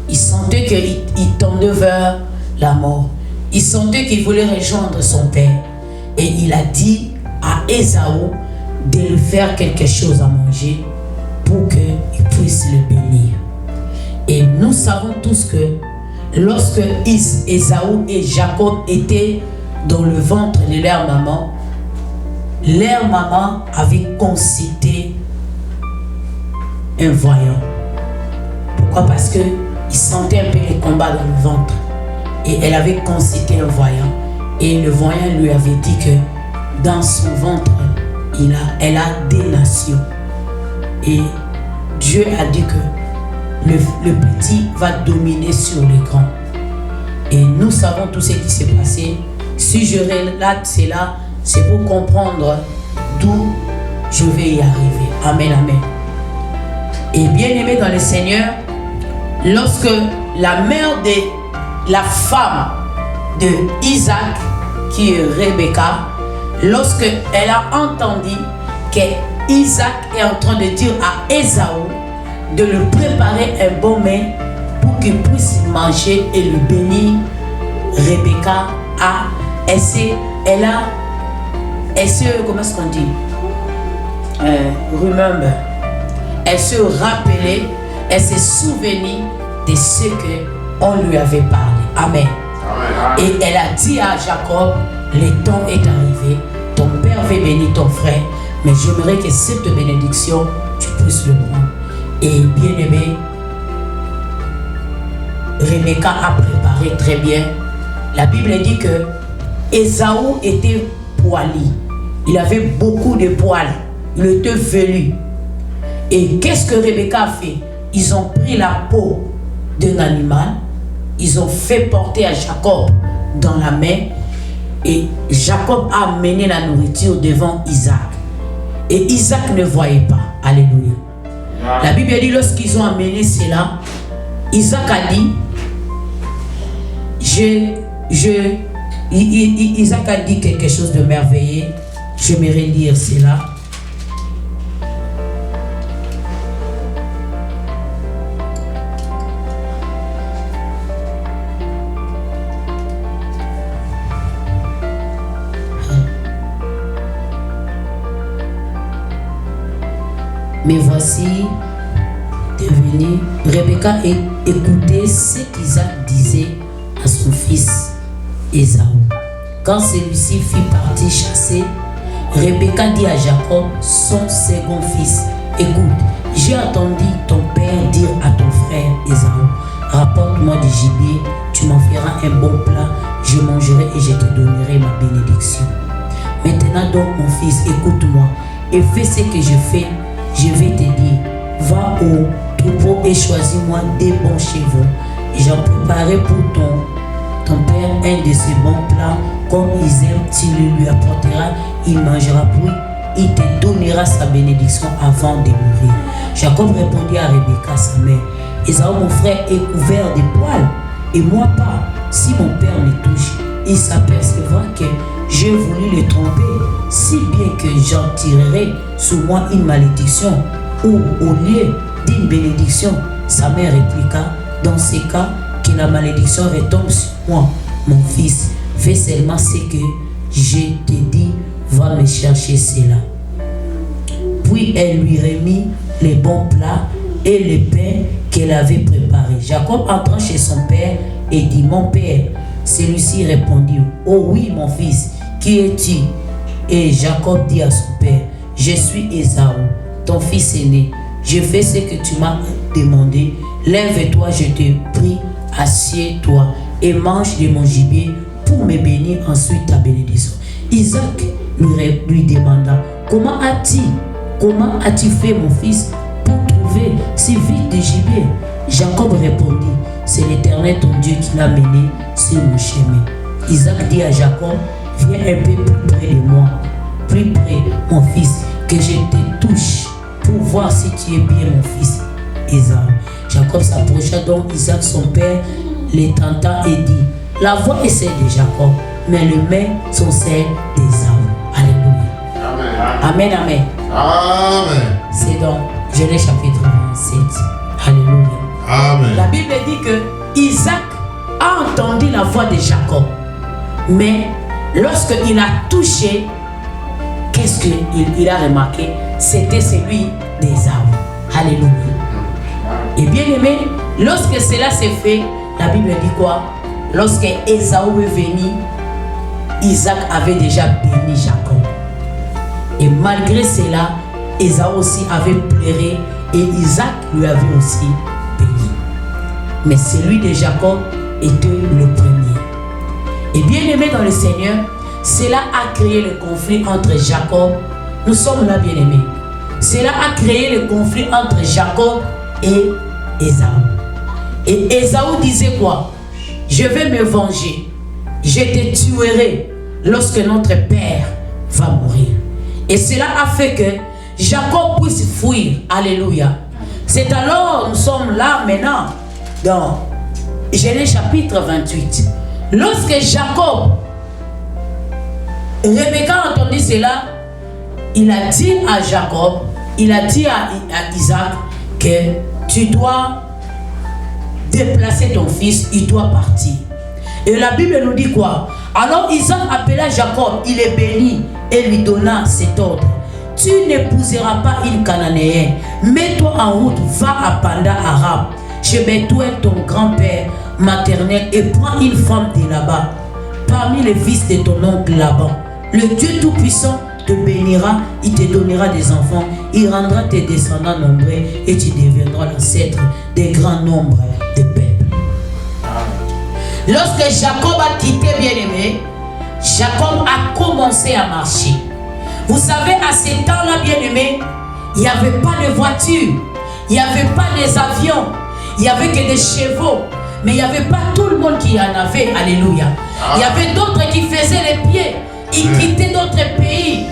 il sentait qu'il tendait vers la mort. Il sentait qu'il voulait rejoindre son père. Et il a dit à Ésaü de lui faire quelque chose à manger pour qu'il puisse le bénir. Et nous savons tous que lorsque Ésaü et Jacob étaient dans le ventre de leur maman avait consulté un voyant. Pourquoi? Parce qu'il sentait un peu les combats dans le ventre. Et elle avait consulté un voyant. Et le voyant lui avait dit que dans son ventre, elle a des nations. Et Dieu a dit que le petit va dominer sur le grand. Et nous savons tout ce qui s'est passé. Si je relate cela, c'est pour comprendre d'où je vais y arriver. Amen, amen. Et bien aimé dans le Seigneur, lorsque la mère de la femme de Isaac, qui est Rebecca, lorsque elle a entendu que Isaac est en train de dire à Ésaü de lui préparer un bon mets pour qu'il puisse manger et le bénir, Rebecca elle se, comment est-ce qu'on dit? Remember. Elle se rappelait, elle se souvenait de ce qu'on lui avait parlé. Amen. Et elle a dit à Jacob, le temps est arrivé, ton père veut bénir ton frère, mais j'aimerais que cette bénédiction, tu puisses le prendre. Et bien aimé, Rebecca a préparé très bien. La Bible dit que Ésaü était poilu. Il avait beaucoup de poils. Il était velu. Et qu'est-ce que Rebecca a fait? Ils ont pris la peau d'un animal. Ils ont fait porter à Jacob dans la main. Et Jacob a amené la nourriture devant Isaac. Et Isaac ne voyait pas. Alléluia. La Bible dit lorsqu'ils ont amené cela, Isaac a dit, Isaac a dit quelque chose de merveilleux. J'aimerais lire cela. Mais voici devenu, Rebecca écoutait ce qu'Isaac disait à son fils Ésaü. Quand celui-ci fit partir chasser, Rebecca dit à Jacob, son second fils, écoute, j'ai entendu ton père dire à ton frère Ésaü, rapporte-moi du gibier, tu m'en feras un bon plat, je mangerai et je te donnerai ma bénédiction. Maintenant donc mon fils, écoute-moi et fais ce que je fais. Je vais te dire, va au troupeau et choisis-moi des bons chevaux. J'en préparerai pour ton père un de ces bons plats, comme ils aiment, tu le lui apporteras, il mangera, puis il te donnera sa bénédiction avant de mourir. Jacob répondit à Rebecca, sa mère, Ésaü mon frère est couvert de poils, et moi pas. Si mon père me touche, il s'apercevra que j'ai voulu le tromper, si bien que j'en tirerai sur moi une malédiction, ou au lieu d'une bénédiction. Sa mère répliqua, dans ces cas, que la malédiction retombe sur moi. Mon fils, fais seulement ce que je te dis, va me chercher cela. Puis elle lui remit les bons plats et le pain qu'elle avait préparé. Jacob entra chez son père et dit, mon père. Celui-ci répondit, oh oui mon fils, qui es-tu? Et Jacob dit à son père, je suis Ésaü, ton fils aîné. Je fais ce que tu m'as demandé. Lève-toi, je te prie, assieds-toi et mange de mon gibier pour me bénir ensuite ta bénédiction. Isaac lui demanda, comment as-tu fait mon fils pour trouver si vite de gibier? Jacob répondit, c'est l'Éternel ton Dieu qui l'a mené sur mon chemin. Isaac dit à Jacob, viens un peu plus près de moi, plus près mon fils, que je te touche pour voir si tu es bien mon fils Ésaü. Jacob s'approcha donc Isaac son père, les tenta et dit, la voix est celle de Jacob, mais les mains sont celles d'Ésaü. Alléluia. Amen, amen. Amen. C'est donc Genèse chapitre 27. Alléluia. Amen. La Bible dit que Isaac a entendu la voix de Jacob, mais lorsqu'il a touché, qu'est-ce qu'il a remarqué? C'était celui d'Ésaü. Alléluia. Et bien aimé, lorsque cela s'est fait, la Bible dit quoi? Lorsque Ésaü est venu, Isaac avait déjà béni Jacob. Et malgré cela, Ésaü aussi avait pleuré et Isaac lui avait aussi béni. Mais celui de Jacob était le premier. Et bien aimé dans le Seigneur, cela a créé le conflit entre Jacob. Nous sommes là, bien aimés. Cela a créé le conflit entre Jacob et Ésaü. Et Ésaü disait quoi? Je vais me venger. Je te tuerai lorsque notre père va mourir. Et cela a fait que Jacob puisse fuir. Alléluia. C'est alors, nous sommes là maintenant, dans Genèse chapitre 28. Lorsque Jacob, Rebecca a entendu cela, il a dit à Jacob, il a dit à Isaac que tu dois déplacer ton fils, il doit partir. Et la Bible nous dit quoi? Alors Isaac appela Jacob, il est béni et lui donna cet ordre. Tu n'épouseras pas une Cananéenne. Mets-toi en route, va à Panda-Aram. Je mets toi ton grand-père maternel et prends une femme de là-bas, parmi les fils de ton oncle Laban. Le Dieu Tout-Puissant te bénira, il te donnera des enfants, il rendra tes descendants nombreux et tu deviendras l'ancêtre des grands nombres de peuples. Lorsque Jacob a quitté bien-aimé, Jacob a commencé à marcher. Vous savez, à ces temps-là, bien-aimé, il n'y avait pas de voiture, il n'y avait pas des avions, il n'y avait que des chevaux, mais il n'y avait pas tout le monde qui en avait. Alléluia. Il y avait d'autres qui faisaient les pieds. Ils quittaient d'autres pays,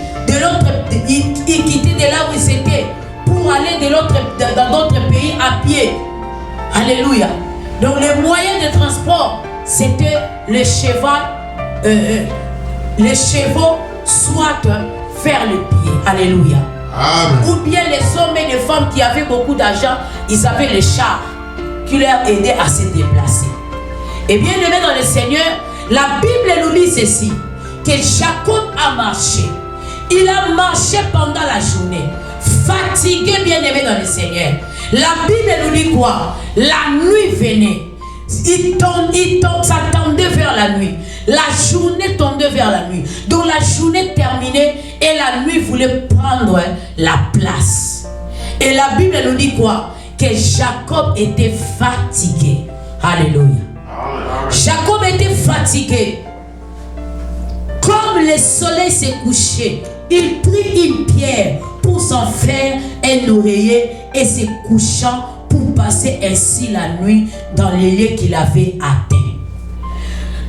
ils quittaient de là où ils étaient pour aller dans d'autres pays à pied. Alléluia. Donc les moyens de transport, c'était les chevaux, soit faire le pied. Alléluia. Amen. Ou bien les hommes et les femmes qui avaient beaucoup d'argent, ils avaient les chars qui leur aidaient à se déplacer. Et bien aimé dans le Seigneur, la Bible nous dit ceci, que Jacob a marché. Il a marché pendant la journée, fatigué, bien aimé dans le Seigneur. La Bible nous dit quoi? La nuit venait. Ça tendait vers la nuit. La journée tendait vers la nuit. Donc la journée terminait et la nuit voulait prendre la place. Et la Bible nous dit quoi? Que Jacob était fatigué. Alléluia. Jacob était fatigué. Comme le soleil s'est couché, il prit une pierre pour s'en faire un oreiller et se couchant pour passer ainsi la nuit dans les lieux qu'il avait atteints.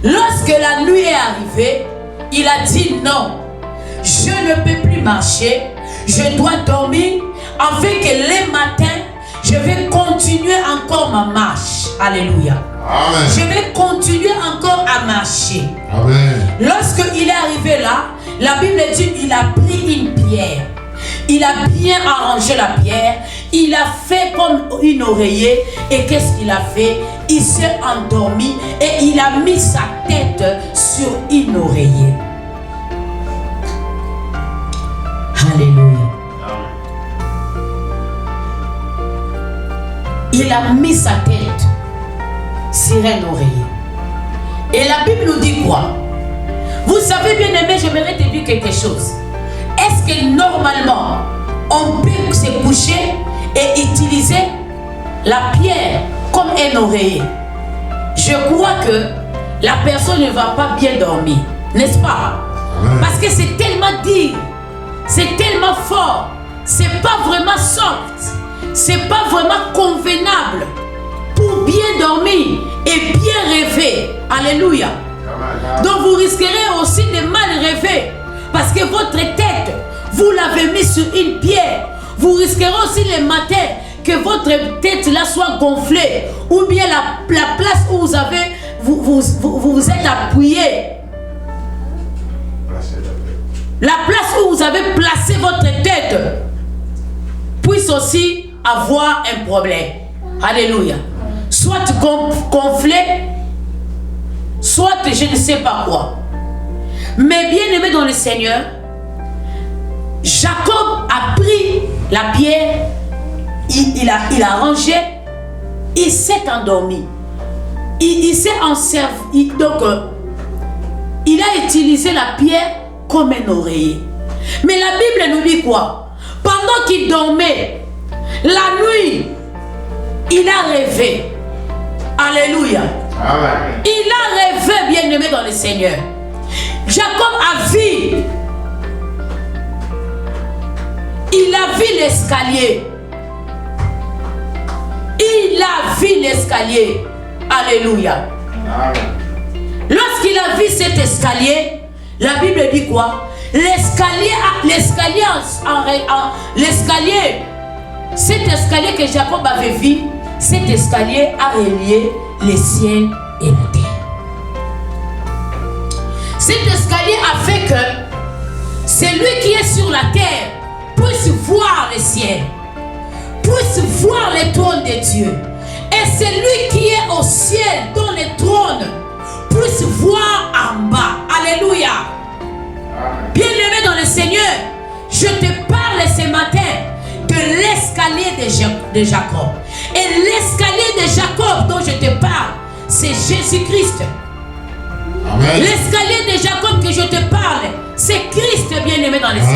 Lorsque la nuit est arrivée, il a dit non, je ne peux plus marcher, je dois dormir afin que le matin, je vais continuer encore ma marche. Alléluia. Amen. Je vais continuer encore à marcher. Amen. Lorsqu'il est arrivé là, la Bible dit qu'il a pris une pierre. Il a bien arrangé la pierre. Il a fait comme une oreiller. Et qu'est-ce qu'il a fait? Il s'est endormi et il a mis sa tête sur une oreiller. Alléluia. Il a mis sa tête sur un oreiller. Et la Bible nous dit quoi? Vous savez, bien aimé, j'aimerais te dire quelque chose. Est-ce que normalement, on peut se coucher et utiliser la pierre comme un oreiller? Je crois que la personne ne va pas bien dormir, n'est-ce pas? Parce que c'est tellement dur, c'est tellement fort, c'est pas vraiment soft, c'est pas vraiment convenable pour bien dormir et bien rêver. Alléluia. Donc vous risquerez aussi de mal rêver parce que votre tête, vous l'avez mis sur une pierre. Vous risquerez aussi le matin que votre tête là soit gonflée ou bien la place où vous êtes appuyé. La place où vous avez placé votre tête puisse aussi avoir un problème. Alléluia. Soit gonflé, soit je ne sais pas quoi. Mais bien aimé dans le Seigneur, Jacob a pris la pierre, il a rangé, il s'est endormi. Il s'est enservi. Donc, il a utilisé la pierre comme un oreiller. Mais la Bible nous dit quoi? Pendant qu'il dormait, la nuit, il a rêvé. Alléluia. Amen. Il a rêvé, bien aimé dans le Seigneur. Jacob a vu. Il a vu l'escalier. Il a vu l'escalier. Alléluia. Lorsqu'il a vu cet escalier, la Bible dit quoi? Cet escalier que Jacob avait vu, cet escalier a relié les cieux et la terre. Cet escalier a fait que celui qui est sur la terre puisse voir les cieux, puisse voir les trônes de Dieu. Et celui qui est au ciel dans les trônes puisse voir en bas. Alléluia. Bien-aimé dans le Seigneur, je te parle ce matin de l'escalier de Jacob. Et l'escalier de Jacob dont je te parle, c'est Jésus-Christ. L'escalier de Jacob que je te parle, c'est Christ bien-aimé dans le ciel.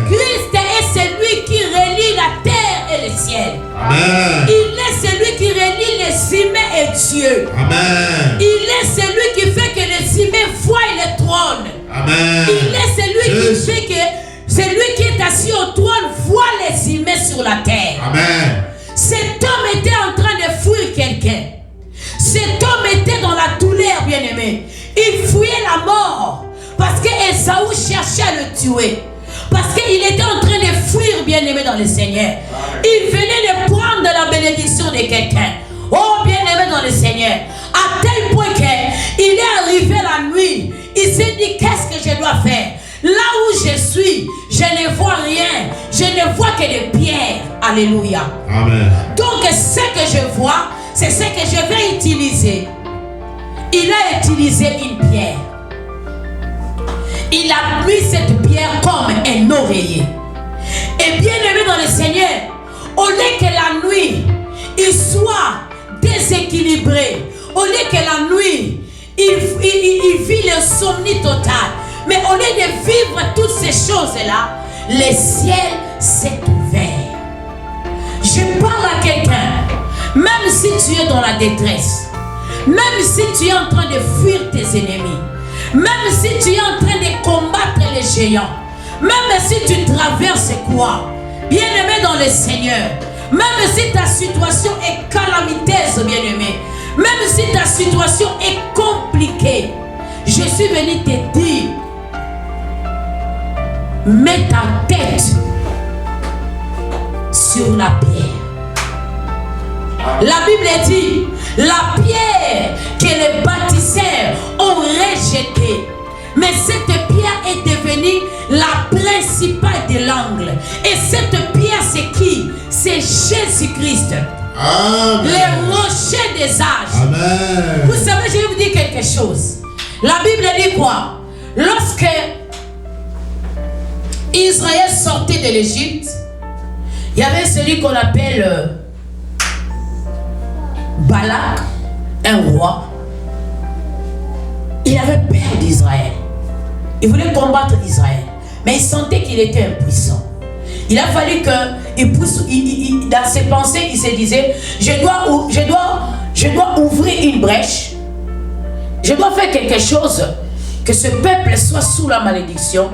Christ est celui qui relie la terre et le ciel. Amen. Il est celui qui relie les humains et Dieu. Amen. Il est celui qui fait que les humains voient le trône. Amen. Il est celui qui fait que celui qui est assis au trône voit les humains sur la terre. Amen. Cet homme était en train de fuir quelqu'un. Cet homme était dans la douleur, bien-aimé. Il fuyait la mort parce que Ésaü cherchait à le tuer. Parce qu'il était en train de fuir, bien-aimé dans le Seigneur. Il venait de prendre la bénédiction de quelqu'un. Oh, bien-aimé dans le Seigneur. À tel point qu'il est arrivé la nuit. Il s'est dit, qu'est-ce que je dois faire? Là où je suis, je ne vois rien. Je ne vois que des pierres. Alléluia. Amen. Donc, ce que je vois, c'est ce que je vais utiliser. Il a utilisé une pierre. Il a mis cette pierre comme un oreiller. Et bien aimé dans le Seigneur, au lieu que la nuit, il soit déséquilibré, au lieu que la nuit, il vit l'insomnie totale, mais au lieu de vivre toutes ces choses-là, le ciel s'est ouvert. Je parle à quelqu'un, même si tu es dans la détresse, même si tu es en train de fuir tes ennemis, même si tu es en train de combattre les géants, même si tu traverses quoi, bien-aimé dans le Seigneur, même si ta situation est calamiteuse, bien-aimé, même si ta situation est compliquée, je suis venu te dire, mets ta tête sur la pierre. La Bible dit, la pierre que les bâtisseurs ont rejetée, mais cette pierre est devenue la principale de l'angle. Et cette pierre, c'est qui? C'est Jésus-Christ. Amen. Le rocher des âges. Amen. Vous savez, je vais vous dire quelque chose. La Bible dit quoi? Lorsque Israël sortait de l'Égypte, il y avait celui qu'on appelle Balak, un roi. Il avait peur d'Israël. Il voulait combattre Israël, mais il sentait qu'il était impuissant. Il a fallu que, dans ses pensées, il se disait, je dois ouvrir une brèche. Je dois faire quelque chose que ce peuple soit sous la malédiction,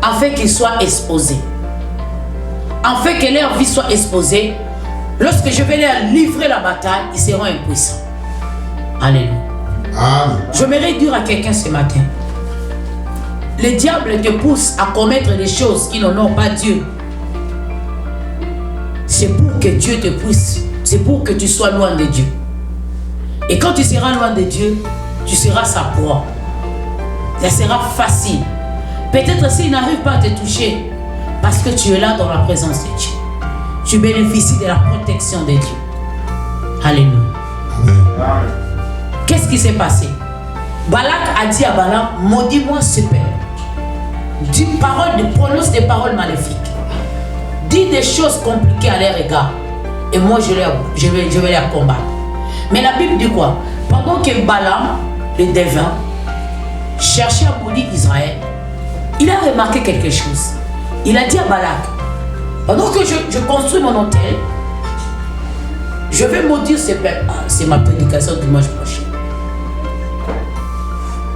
afin qu'il soit exposé. Afin que leur vie soit exposée. Lorsque je vais leur livrer la bataille, ils seront impuissants. Alléluia. Amen. J'aimerais dire à quelqu'un ce matin, le diable te pousse à commettre des choses qui n'honorent pas Dieu. C'est pour que Dieu te pousse. C'est pour que tu sois loin de Dieu. Et quand tu seras loin de Dieu, tu seras sa proie. Ça sera facile. Peut-être s'il n'arrive pas à te toucher, parce que tu es là dans la présence de Dieu. Tu bénéficies de la protection de Dieu. Alléluia. Amen. Qu'est-ce qui s'est passé? Balak a dit à Balaam, maudis-moi ce peuple. Prononce des paroles maléfiques. Dis des choses compliquées à leur égard. Et moi, je vais les combattre. Mais la Bible dit quoi? Pendant que Balaam, le devin, cherchait à maudire Israël, il a remarqué quelque chose. Il a dit à Balak, pendant que je construis mon hôtel, je vais maudire ce peuple. Ah, c'est ma prédication dimanche prochain.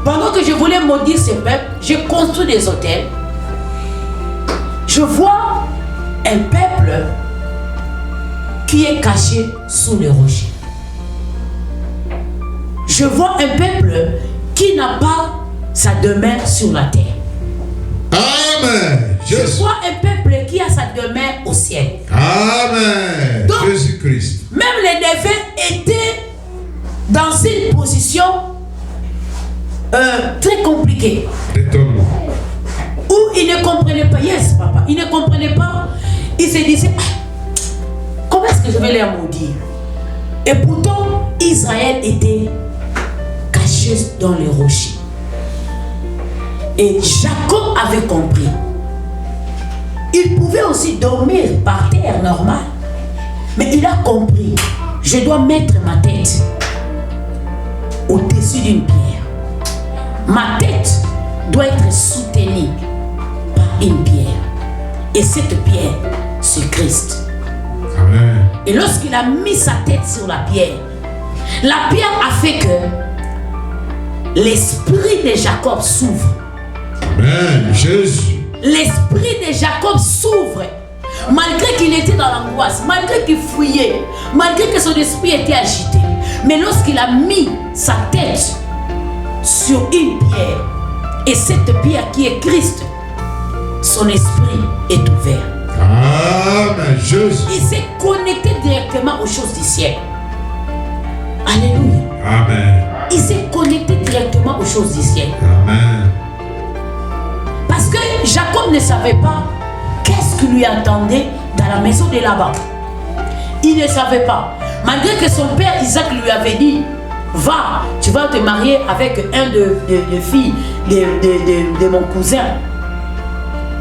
Pendant que je voulais maudire ce peuple, j'ai construit des hôtels. Je vois un peuple qui est caché sous les rochers. Je vois un peuple qui n'a pas sa demeure sur la terre. Amen. Je vois un peuple qui a sa demeure au ciel. Amen. Donc, Jésus-Christ. même les défunts étaient dans une position très compliquée. Étonnement. Où ils ne comprenaient pas. Yes, papa. Ils ne comprenaient pas. Ils se disaient, comment est-ce que je vais les maudire? Et pourtant, Israël était caché. coucher dans les rochers. Et Jacob avait compris. Il pouvait aussi dormir par terre normal. Mais il a compris. Je dois mettre ma tête au-dessus d'une pierre. Ma tête doit être soutenue par une pierre. Et cette pierre, c'est Christ. Amen. Et lorsqu'il a mis sa tête sur la pierre a fait que l'esprit de Jacob s'ouvre. Amen. Jésus. L'esprit de Jacob s'ouvre. Malgré qu'il était dans l'angoisse, malgré qu'il fouillait, malgré que son esprit était agité. Mais lorsqu'il a mis sa tête sur une pierre, et cette pierre qui est Christ, son esprit est ouvert. Amen. Jésus. Il s'est connecté directement aux choses du ciel. Alléluia. Amen. Il s'est connecté directement aux choses du ciel. Amen. Parce que Jacob ne savait pas qu'est-ce qui lui attendait dans la maison de Laban. Il ne savait pas. Malgré que son père Isaac lui avait dit, va, tu vas te marier avec un de filles de mon cousin.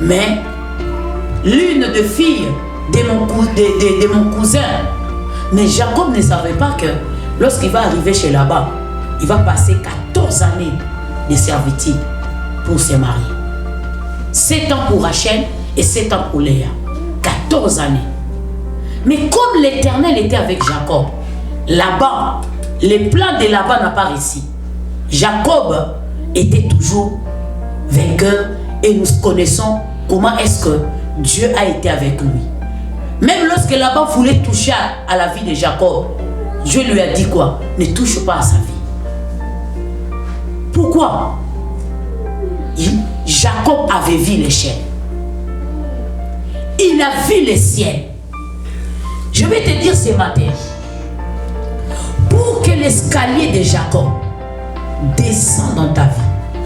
Mais l'une des filles de mon cousin. Mais Jacob ne savait pas que lorsqu'il va arriver chez Laban, il va passer 14 années de servitude pour se marier. 7 ans pour Rachel et 7 ans pour Léa. 14 années. Mais comme l'Éternel était avec Jacob, Laban, les plans de Laban n'ont pas réussi. Jacob était toujours vainqueur et nous connaissons comment est-ce que Dieu a été avec lui. Même lorsque Laban voulait toucher à la vie de Jacob, Dieu lui a dit quoi? Ne touche pas à sa vie. Pourquoi? Jacob avait vu les chaînes. Il a vu les ciels. Je vais te dire ce matin, pour que l'escalier de Jacob descende dans ta vie,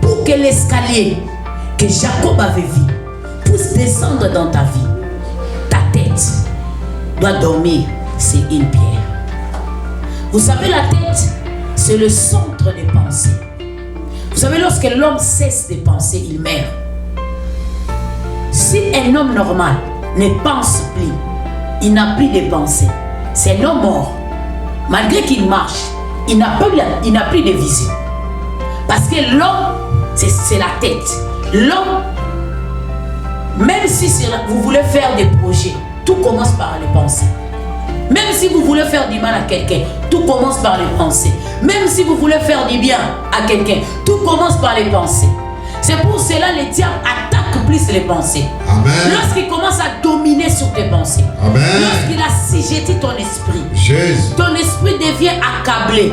pour que l'escalier que Jacob avait vu puisse descendre dans ta vie, ta tête doit dormir sur une pierre. Vous savez, la tête, c'est le centre des pensées. Vous savez, lorsque l'homme cesse de penser, il meurt. Si un homme normal ne pense plus, il n'a plus de pensée, c'est un homme mort. Malgré qu'il marche, il n'a plus de vision. Parce que l'homme, c'est la tête. L'homme, même si vous voulez faire des projets, tout commence par les pensées. Même si vous voulez faire du mal à quelqu'un, tout commence par les pensées. Même si vous voulez faire du bien à quelqu'un, tout commence par les pensées. C'est pour cela que le diable attaque plus les pensées. Amen. Lorsqu'il commence à dominer sur tes pensées. Amen. Lorsqu'il a assujetti ton esprit. Jésus. Ton esprit devient accablé.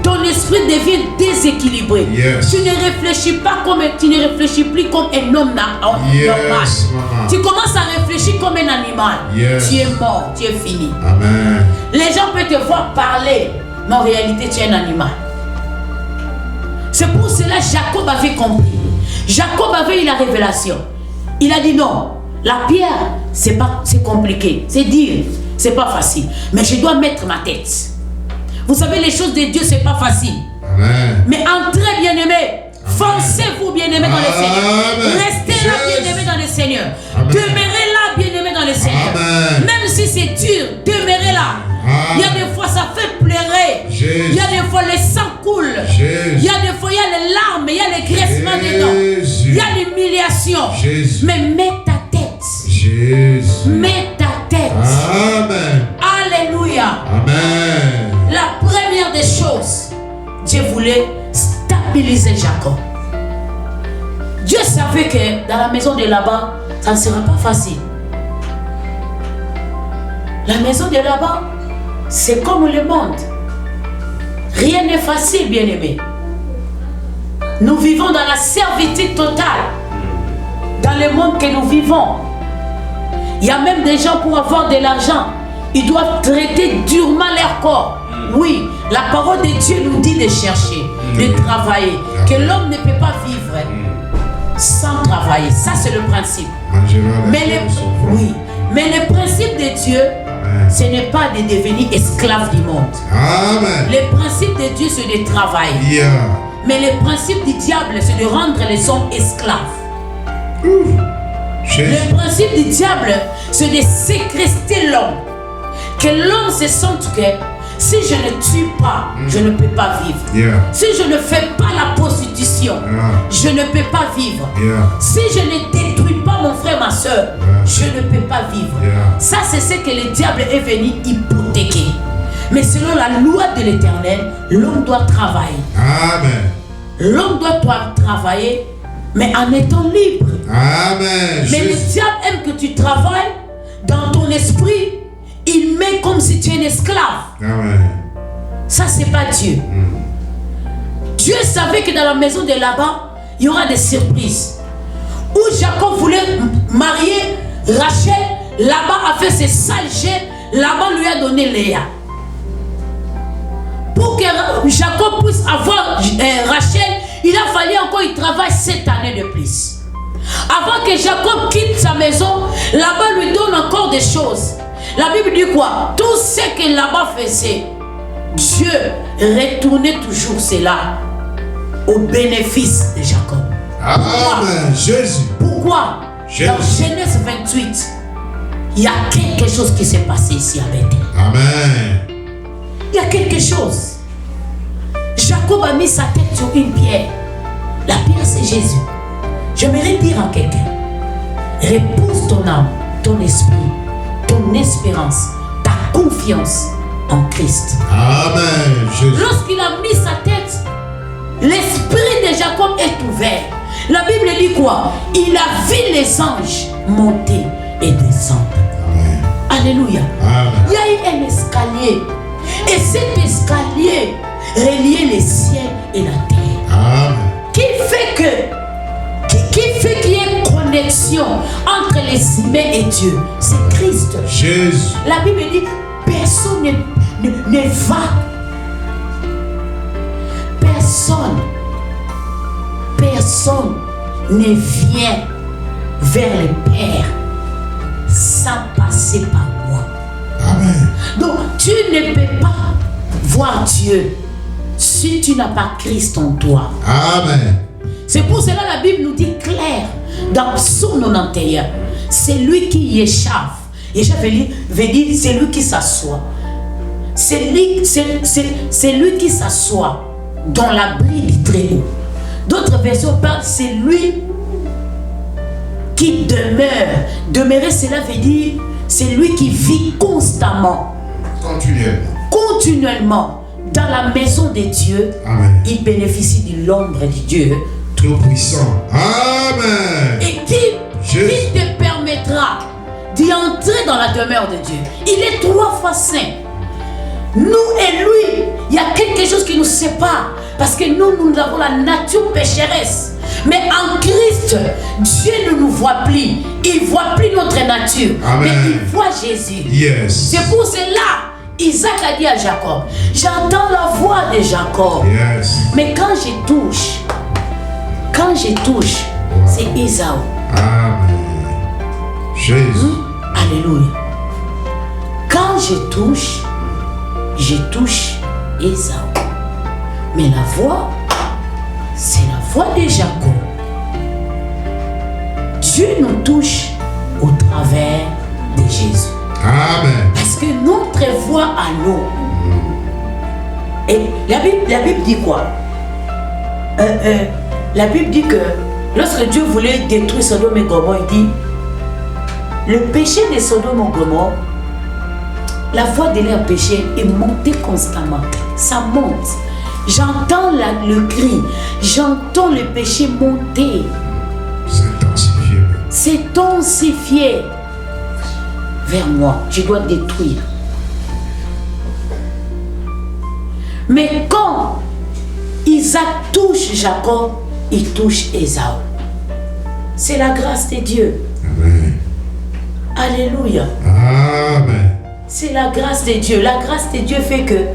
Ton esprit devient déséquilibré. Yes. Tu ne réfléchis plus comme un homme normal. Yes, maman. Tu commences à réfléchir comme un animal. Yes. Tu es mort, tu es fini. Amen. Les gens peuvent te voir parler, mais en réalité tu es un animal. C'est pour cela que Jacob avait compris. Jacob avait eu la révélation. Il a dit non, la pierre, c'est compliqué. C'est dire, c'est pas facile. Mais je dois mettre ma tête. Vous savez, les choses de Dieu, c'est pas facile. Amen. Mais entrez, bien-aimés. Foncez-vous, bien-aimés, dans le Seigneur. Amen. Restez là, bien-aimés, dans le Seigneur. Amen. Demeurez là, bien-aimés, dans le Seigneur. Amen. Même si c'est dur, demeurez là. Amen. Il y a des fois, ça fait pleurer. Jésus. Il y a des fois, le sang coule. Jésus. Il y a des fois, il y a les larmes, il y a les graissements dedans. Jésus. Il y a l'humiliation. Jésus. Mais mets ta tête. Jésus. Mets ta tête. Amen. Alléluia. Amen. La première des choses, Dieu voulait stabiliser Jacob. Dieu savait que dans la maison de Laban, ça ne sera pas facile. La maison de Laban, c'est comme le monde. Rien n'est facile, bien-aimé. Nous vivons dans la servitude totale. Dans le monde que nous vivons. Il y a même des gens pour avoir de l'argent. Ils doivent traiter durement leur corps. Oui, la parole de Dieu nous dit de chercher, de travailler. Que l'homme ne peut pas vivre sans travailler. Ça, c'est le principe. Mais le principe de Dieu, Amen. Ce n'est pas de devenir esclave du monde. Amen. Le principe de Dieu, c'est de travailler. Yeah. Mais le principe du diable, c'est de rendre les hommes esclaves. Jésus. Le principe du diable, c'est de séquestrer l'homme. Que l'homme se sente que si je ne tue pas, je ne peux pas vivre. Yeah. Si je ne fais pas la prostitution, je ne peux pas vivre. Yeah. Si je ne détruis pas mon frère, ma soeur, je ne peux pas vivre. Yeah. Ça, c'est ce que le diable est venu hypothéquer. Mais selon la loi de l'Éternel, l'homme doit travailler. Amen. L'homme doit travailler, mais en étant libre. Amen. Mais le Jésus. diable aime que tu travailles dans ton esprit. Il met comme si tu es un esclave. Amen. Ça, c'est pas Dieu. Dieu savait que dans la maison de Laban, il y aura des surprises. Où Jacob voulait marier Rachel, Laban a fait ses sales jets, Laban lui a donné Léa. Pour que Jacob puisse avoir Rachel, il a fallu encore qu'il travaille 7 années de plus. Avant que Jacob quitte sa maison, Laban lui donne encore des choses. La Bible dit quoi? Tout ce que Laban faisait, Dieu retournait toujours cela au bénéfice de Jacob. Amen. Jésus. Pourquoi? Jésus. Dans Genèse 28, il y a quelque chose qui s'est passé ici avec lui. Amen. Il y a quelque chose. Jacob a mis sa tête sur une pierre. La pierre, c'est Jésus. J'aimerais dire à quelqu'un, repose ton âme, ton esprit, ton espérance, ta confiance en Christ. Amen. Jésus. Lorsqu'il a mis sa tête, l'esprit de Jacob est ouvert. La Bible dit quoi? Il a vu les anges monter et descendre. Amen. Alléluia. Amen. Il y a eu un escalier. Et cet escalier reliait les ciels et la terre. Amen. Qui fait qu'il y ait une connexion entre les humains et Dieu? C'est Christ. Jésus. La Bible dit, personne ne va. Personne ne vient vers le Père sans passer par moi. Amen. Donc, tu ne peux pas voir Dieu si tu n'as pas Christ en toi. Amen. C'est pour cela que la Bible nous dit clair dans Psaume 91, c'est lui qui échappe. Échappe veut dire c'est lui qui s'assoit. C'est lui qui s'assoit dans l'abri du Très-Haut. D'autres versions parlent, c'est lui qui demeure. Demeurer, cela veut dire c'est lui qui vit constamment, continuellement dans la maison de Dieu. Amen. Il bénéficie de l'ombre de Dieu Tout-puissant. Amen. et qui te permettra d'y entrer dans la demeure de Dieu. Il est 3 fois saint. Nous et lui, il y a quelque chose qui nous sépare. Parce que nous avons la nature pécheresse. Mais en Christ, Dieu ne nous voit plus. Il ne voit plus notre nature. Amen. Mais il voit Jésus. Yes. C'est pour cela, Isaac a dit à Jacob, j'entends la voix de Jacob. Yes. Mais quand je touche, c'est Ésaü. Amen. Jésus. Alléluia. Quand je touche Ésaü. Mais la voix, c'est la voix de Jacob. Dieu nous touche au travers de Jésus. Amen. Parce que notre voix à nous. Et la Bible dit quoi? La Bible dit que lorsque Dieu voulait détruire Sodome et Gomorrhe, il dit le péché de Sodome et Gomorrhe, la voix de leur péché est montée constamment. Ça monte. J'entends le cri, j'entends le péché monter. S'intensifier. S'intensifier vers moi. Je dois détruire. Mais quand Isaac touche Jacob, il touche Ésaü. C'est la grâce de Dieu. Amen. Alléluia. Amen. C'est la grâce de Dieu. La grâce de Dieu fait que,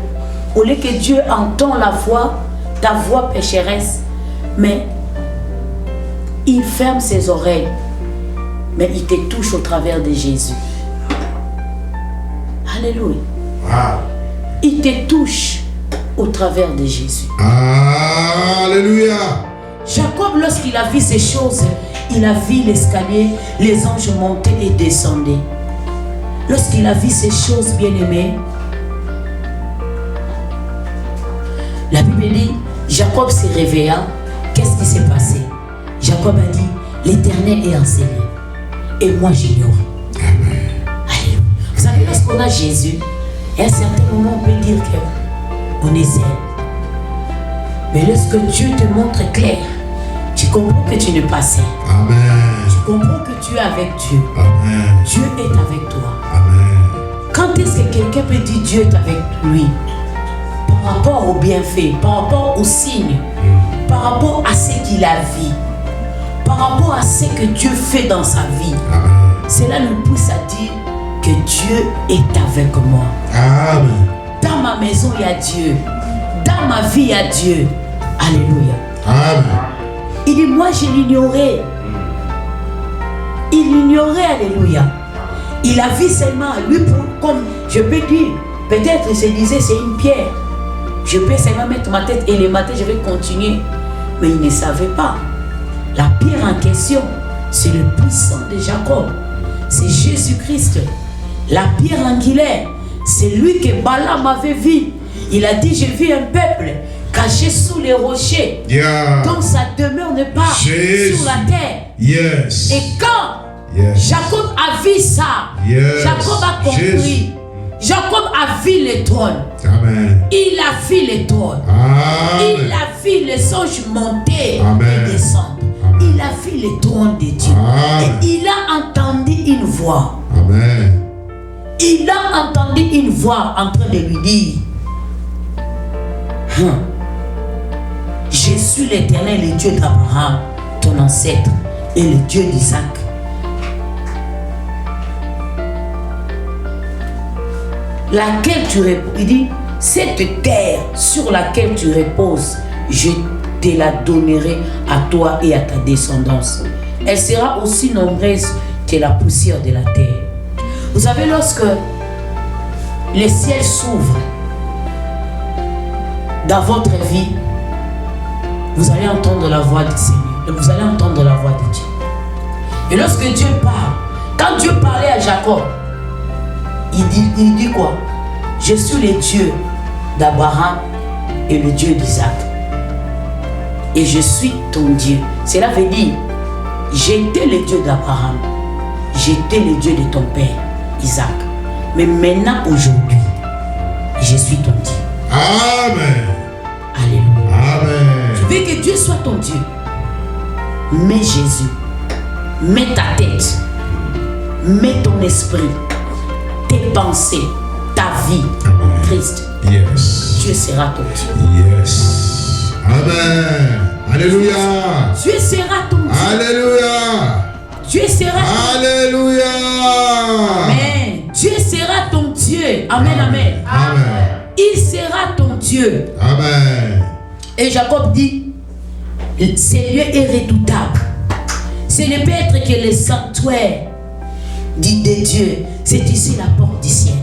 au lieu que Dieu entend la voix, ta voix pécheresse, mais il ferme ses oreilles, mais il te touche au travers de Jésus. Alléluia. Wow. Il te touche au travers de Jésus. Alléluia. Jacob, lorsqu'il a vu ces choses, il a vu l'escalier, les anges montaient et descendaient. Lorsqu'il a vu ces choses, bien-aimés, la Bible dit, Jacob s'est réveillé. Qu'est-ce qui s'est passé? Jacob a dit, l'Éternel est enseigné. Et moi, j'ignorais. Alléluia. Vous savez, lorsqu'on a Jésus, à un certain moment, on peut dire qu'on est seul. Mais lorsque Dieu te montre clair, tu comprends que tu n'es pas seul. Amen. Tu comprends que tu es avec Dieu. Amen. Dieu est avec toi. Amen. Quand est-ce que quelqu'un peut dire Dieu est avec lui? Par rapport aux bienfaits, par rapport aux signes, par rapport à ce qu'il a vu, par rapport à ce que Dieu fait dans sa vie. Amen. Cela nous pousse à dire que Dieu est avec moi. Amen. Dans ma maison, il y a Dieu. Dans ma vie, il y a Dieu. Alléluia. Amen. Il dit, moi, je l'ignorais. Il l'ignorait, alléluia. Il a vu seulement, lui, comme je peux dire, peut-être il se disait, c'est une pierre. Je peux seulement mettre ma tête et le matin, je vais continuer. Mais il ne savait pas. La pierre en question, c'est le puissant de Jacob. C'est Jésus-Christ. La pierre angulaire, c'est lui que Balaam avait vu. Il a dit, j'ai vu un peuple caché sous les rochers. Yeah. Donc ça demeure ne pas Jésus. sur la terre. Yes. Et quand Yes. Jacob a vu ça, Yes. Jacob a compris. Jésus. Jacob a vu les trônes. Amen. Il a vu les trônes. Il Amen. a vu les anges monter Amen. et descendre. Amen. Il a vu les trônes de Dieu. Amen. Et il a entendu une voix. Amen. Il a entendu une voix en train de lui dire, je suis l'Éternel, le Dieu d'Abraham, ton ancêtre, et le Dieu d'Isaac. Laquelle tu reposes, il dit, cette terre sur laquelle tu reposes, je te la donnerai à toi et à ta descendance. Elle sera aussi nombreuse que la poussière de la terre. Vous savez, lorsque les ciels s'ouvrent dans votre vie, vous allez entendre la voix du Seigneur. Et vous allez entendre la voix de Dieu. Et lorsque Dieu parle, quand Dieu parlait à Jacob, il dit quoi? Je suis le Dieu d'Abraham et le Dieu d'Isaac. Et je suis ton Dieu. Cela veut dire, j'étais le Dieu d'Abraham. J'étais le Dieu de ton père, Isaac. Mais maintenant, aujourd'hui, je suis ton Dieu. Amen. Alléluia. Amen. Tu veux que Dieu soit ton Dieu? Mets Jésus. Mets ta tête. Mets ton esprit. Tes pensées. Ta vie. Amen. Christ. Yes. Dieu sera ton Dieu. Yes. Amen. Alléluia. Dieu sera ton Dieu. Alléluia. Dieu sera ton Dieu. Alléluia. Amen. Dieu sera ton Dieu. Amen, amen. Amen. Il sera ton Dieu. Amen. Et Jacob dit, ce lieu est redoutable. Ce ne peut être que le sanctuaire dit de Dieu. C'est ici la porte du ciel.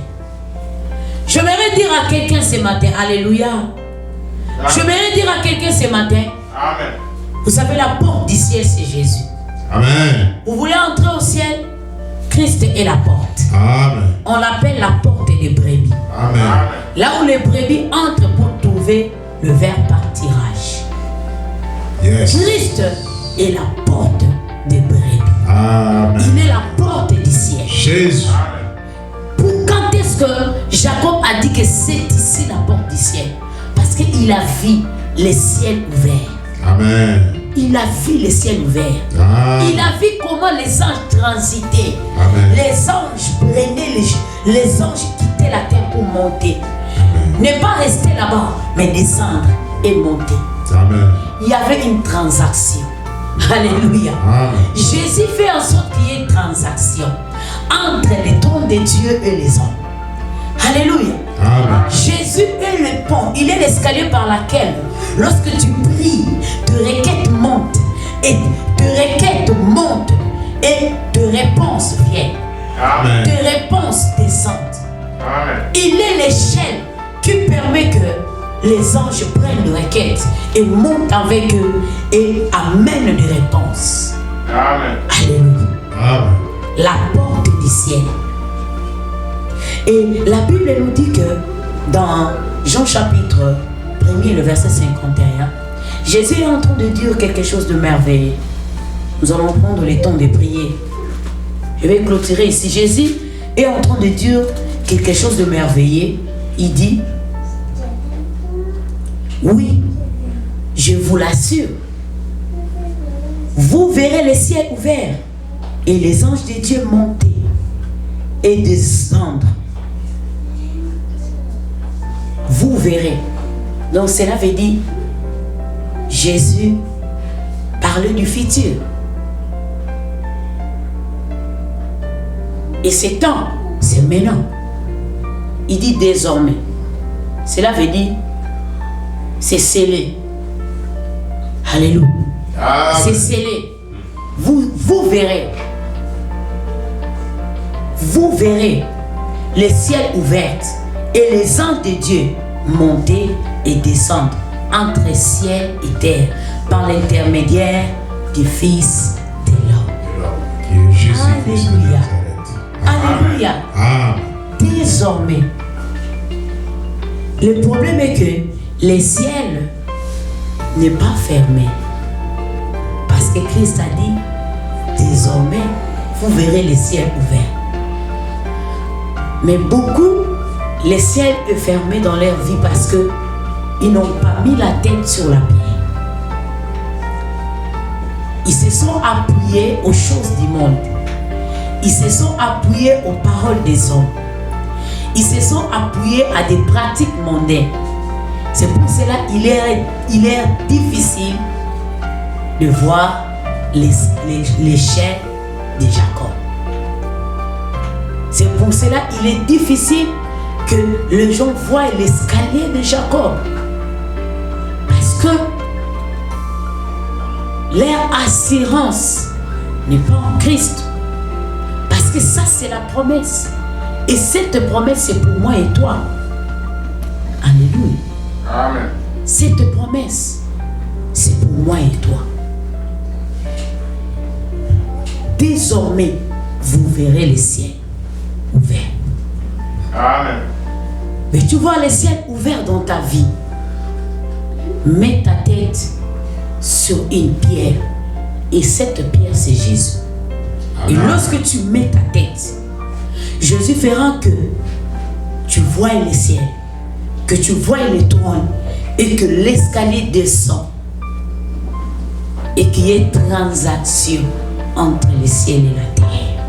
J'aimerais dire à quelqu'un ce matin, alléluia. J'aimerais dire à quelqu'un ce matin, Amen. vous savez, la porte du ciel, c'est Jésus. Amen. Vous voulez entrer au ciel? Christ est la porte. Amen. On l'appelle la porte des brebis. Amen. Là où les brebis entrent pour trouver le verre pâturage. Yes. Christ est la porte des brebis. Amen. Il est la porte du ciel. Jésus. Pour quand est-ce que Jacob a dit que c'est ici la porte du ciel? Parce qu'il a vu le ciel ouvert. Amen. Il a vu le ciel ouvert. Amen. Il a vu comment les anges transitaient. Amen. Les anges prenaient les anges quittaient la terre pour monter. Ne pas rester là-bas, mais descendre et monter. Amen. Il y avait une transaction. Alléluia. Amen. Jésus fait en sorte qu'il y ait une transaction entre les trônes de Dieu et les hommes. Alléluia. Amen. Jésus est le pont, il est l'escalier par lequel, lorsque tu pries, tes requêtes montent et tes réponses viennent. Amen. Tes réponses descendent. Il est l'échelle qui permet que les anges prennent des requêtes et montent avec eux et amènent des réponses. Amen. Alléluia. Amen. La porte du ciel. Et la Bible nous dit que dans Jean chapitre 1er, le verset 51, Jésus est en train de dire quelque chose de merveilleux. Nous allons prendre le temps de prier. Je vais clôturer ici. Jésus est en train de dire quelque chose de merveilleux. Il dit, oui, je vous l'assure, vous verrez le ciel ouvert et les anges de Dieu monter et descendre. Vous verrez. Donc cela veut dire Jésus parlait du futur. Et c'est temps, c'est maintenant. Il dit désormais. Cela veut dire c'est scellé. Alléluia. C'est scellé. Vous verrez. Vous verrez le ciel ouvert et les anges de Dieu monter et descendre entre ciel et terre par l'intermédiaire du Fils de l'homme. Qui est Jésus-Christ de Alléluia. Nazareth. Alléluia. Amen. Désormais, le problème est que le ciel n'est pas fermé. Parce que Christ a dit, désormais, vous verrez le ciel ouvert. Mais beaucoup, le ciel est fermé dans leur vie parce qu'ils n'ont pas mis la tête sur la pierre. Ils se sont appuyés aux choses du monde. Ils se sont appuyés aux paroles des hommes. Ils se sont appuyés à des pratiques mondaines. C'est pour cela qu'il est difficile de voir l'échelle de Jacob. C'est pour cela qu'il est difficile que les gens voient l'escalier de Jacob. Parce que leur assurance n'est pas en Christ. Parce que ça, c'est la promesse. Et cette promesse, c'est pour moi et toi. Alléluia. Amen. Cette promesse, c'est pour moi et toi. Désormais, vous verrez le ciel ouvert. Amen. Mais tu vois le ciel ouvert dans ta vie. Mets ta tête sur une pierre. Et cette pierre, c'est Jésus. Et lorsque tu mets ta tête, Jésus fera que tu vois le ciel, que tu vois le trône et que l'escalier descend et qu'il y ait transaction entre le ciel et la terre.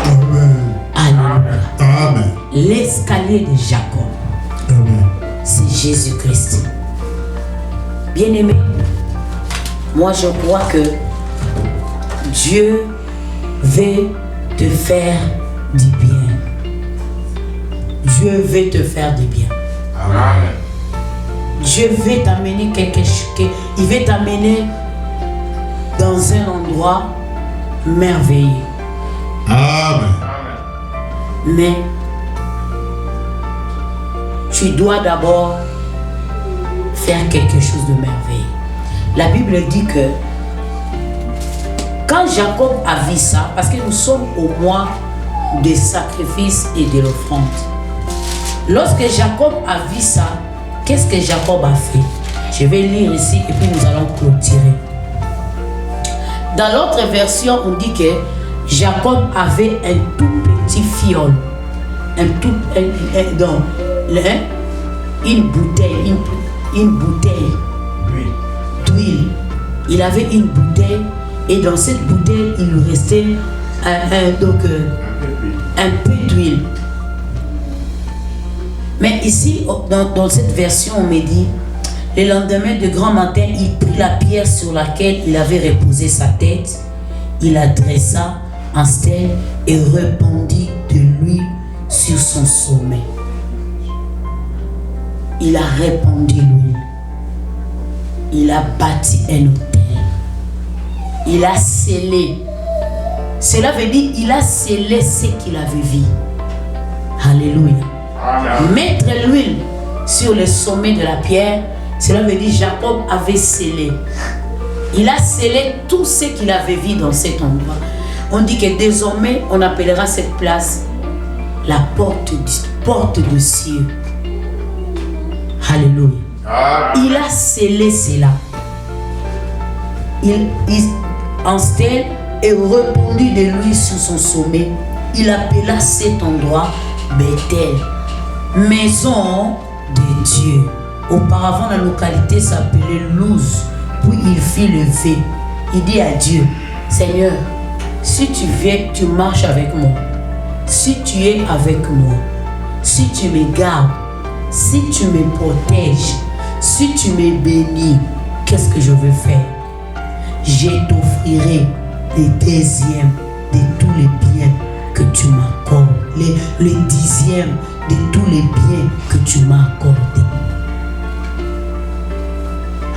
Amen. Alléluia. Amen. L'escalier de Jacob, Amen. c'est Jésus-Christ. Bien-aimé, moi je crois que Dieu veut te faire du bien. Dieu veut te faire du bien. Amen. Dieu veut t'amener quelque chose. Il veut t'amener dans un endroit merveilleux. Amen. Mais tu dois d'abord faire quelque chose de merveilleux. La Bible dit que quand Jacob a vu ça, parce que nous sommes au mois des sacrifices et de l'offrande. Lorsque Jacob a vu ça, qu'est-ce que Jacob a fait? Je vais lire ici et puis nous allons clôturer. Dans l'autre version, on dit que Jacob avait un tout petit fiole, une bouteille d'huile. Il avait une bouteille et dans cette bouteille, il lui restait un peu d'huile. Mais ici, dans cette version, on me dit, le lendemain de grand matin, il prit la pierre sur laquelle il avait reposé sa tête, il la dressa en stèle et répandit de l'huile sur son sommet. Il a répandu l'huile. Il a bâti un autel. Il a scellé. Cela veut dire il a scellé ce qu'il avait vu. Alléluia. Amen. Mettre l'huile sur le sommet de la pierre, cela veut dire Jacob avait scellé. Il a scellé tout ce qu'il avait vu dans cet endroit. On dit que désormais, on appellera cette place la porte de cieux. Alléluia. Amen. Il a scellé cela. Il en stèle et répandu de l'huile sur son sommet. Il appela cet endroit Bethel, maison de Dieu. Auparavant, la localité s'appelait Luz. Puis il fit lever. Il dit à Dieu, Seigneur, si tu viens, tu marches avec moi. Si tu es avec moi, si tu me gardes, si tu me protèges, si tu me bénis, qu'est-ce que je veux faire? Je t'offrirai les dixièmes de tous les biens que tu m'accordes, les dixièmes de tous les biens que tu m'as accordés.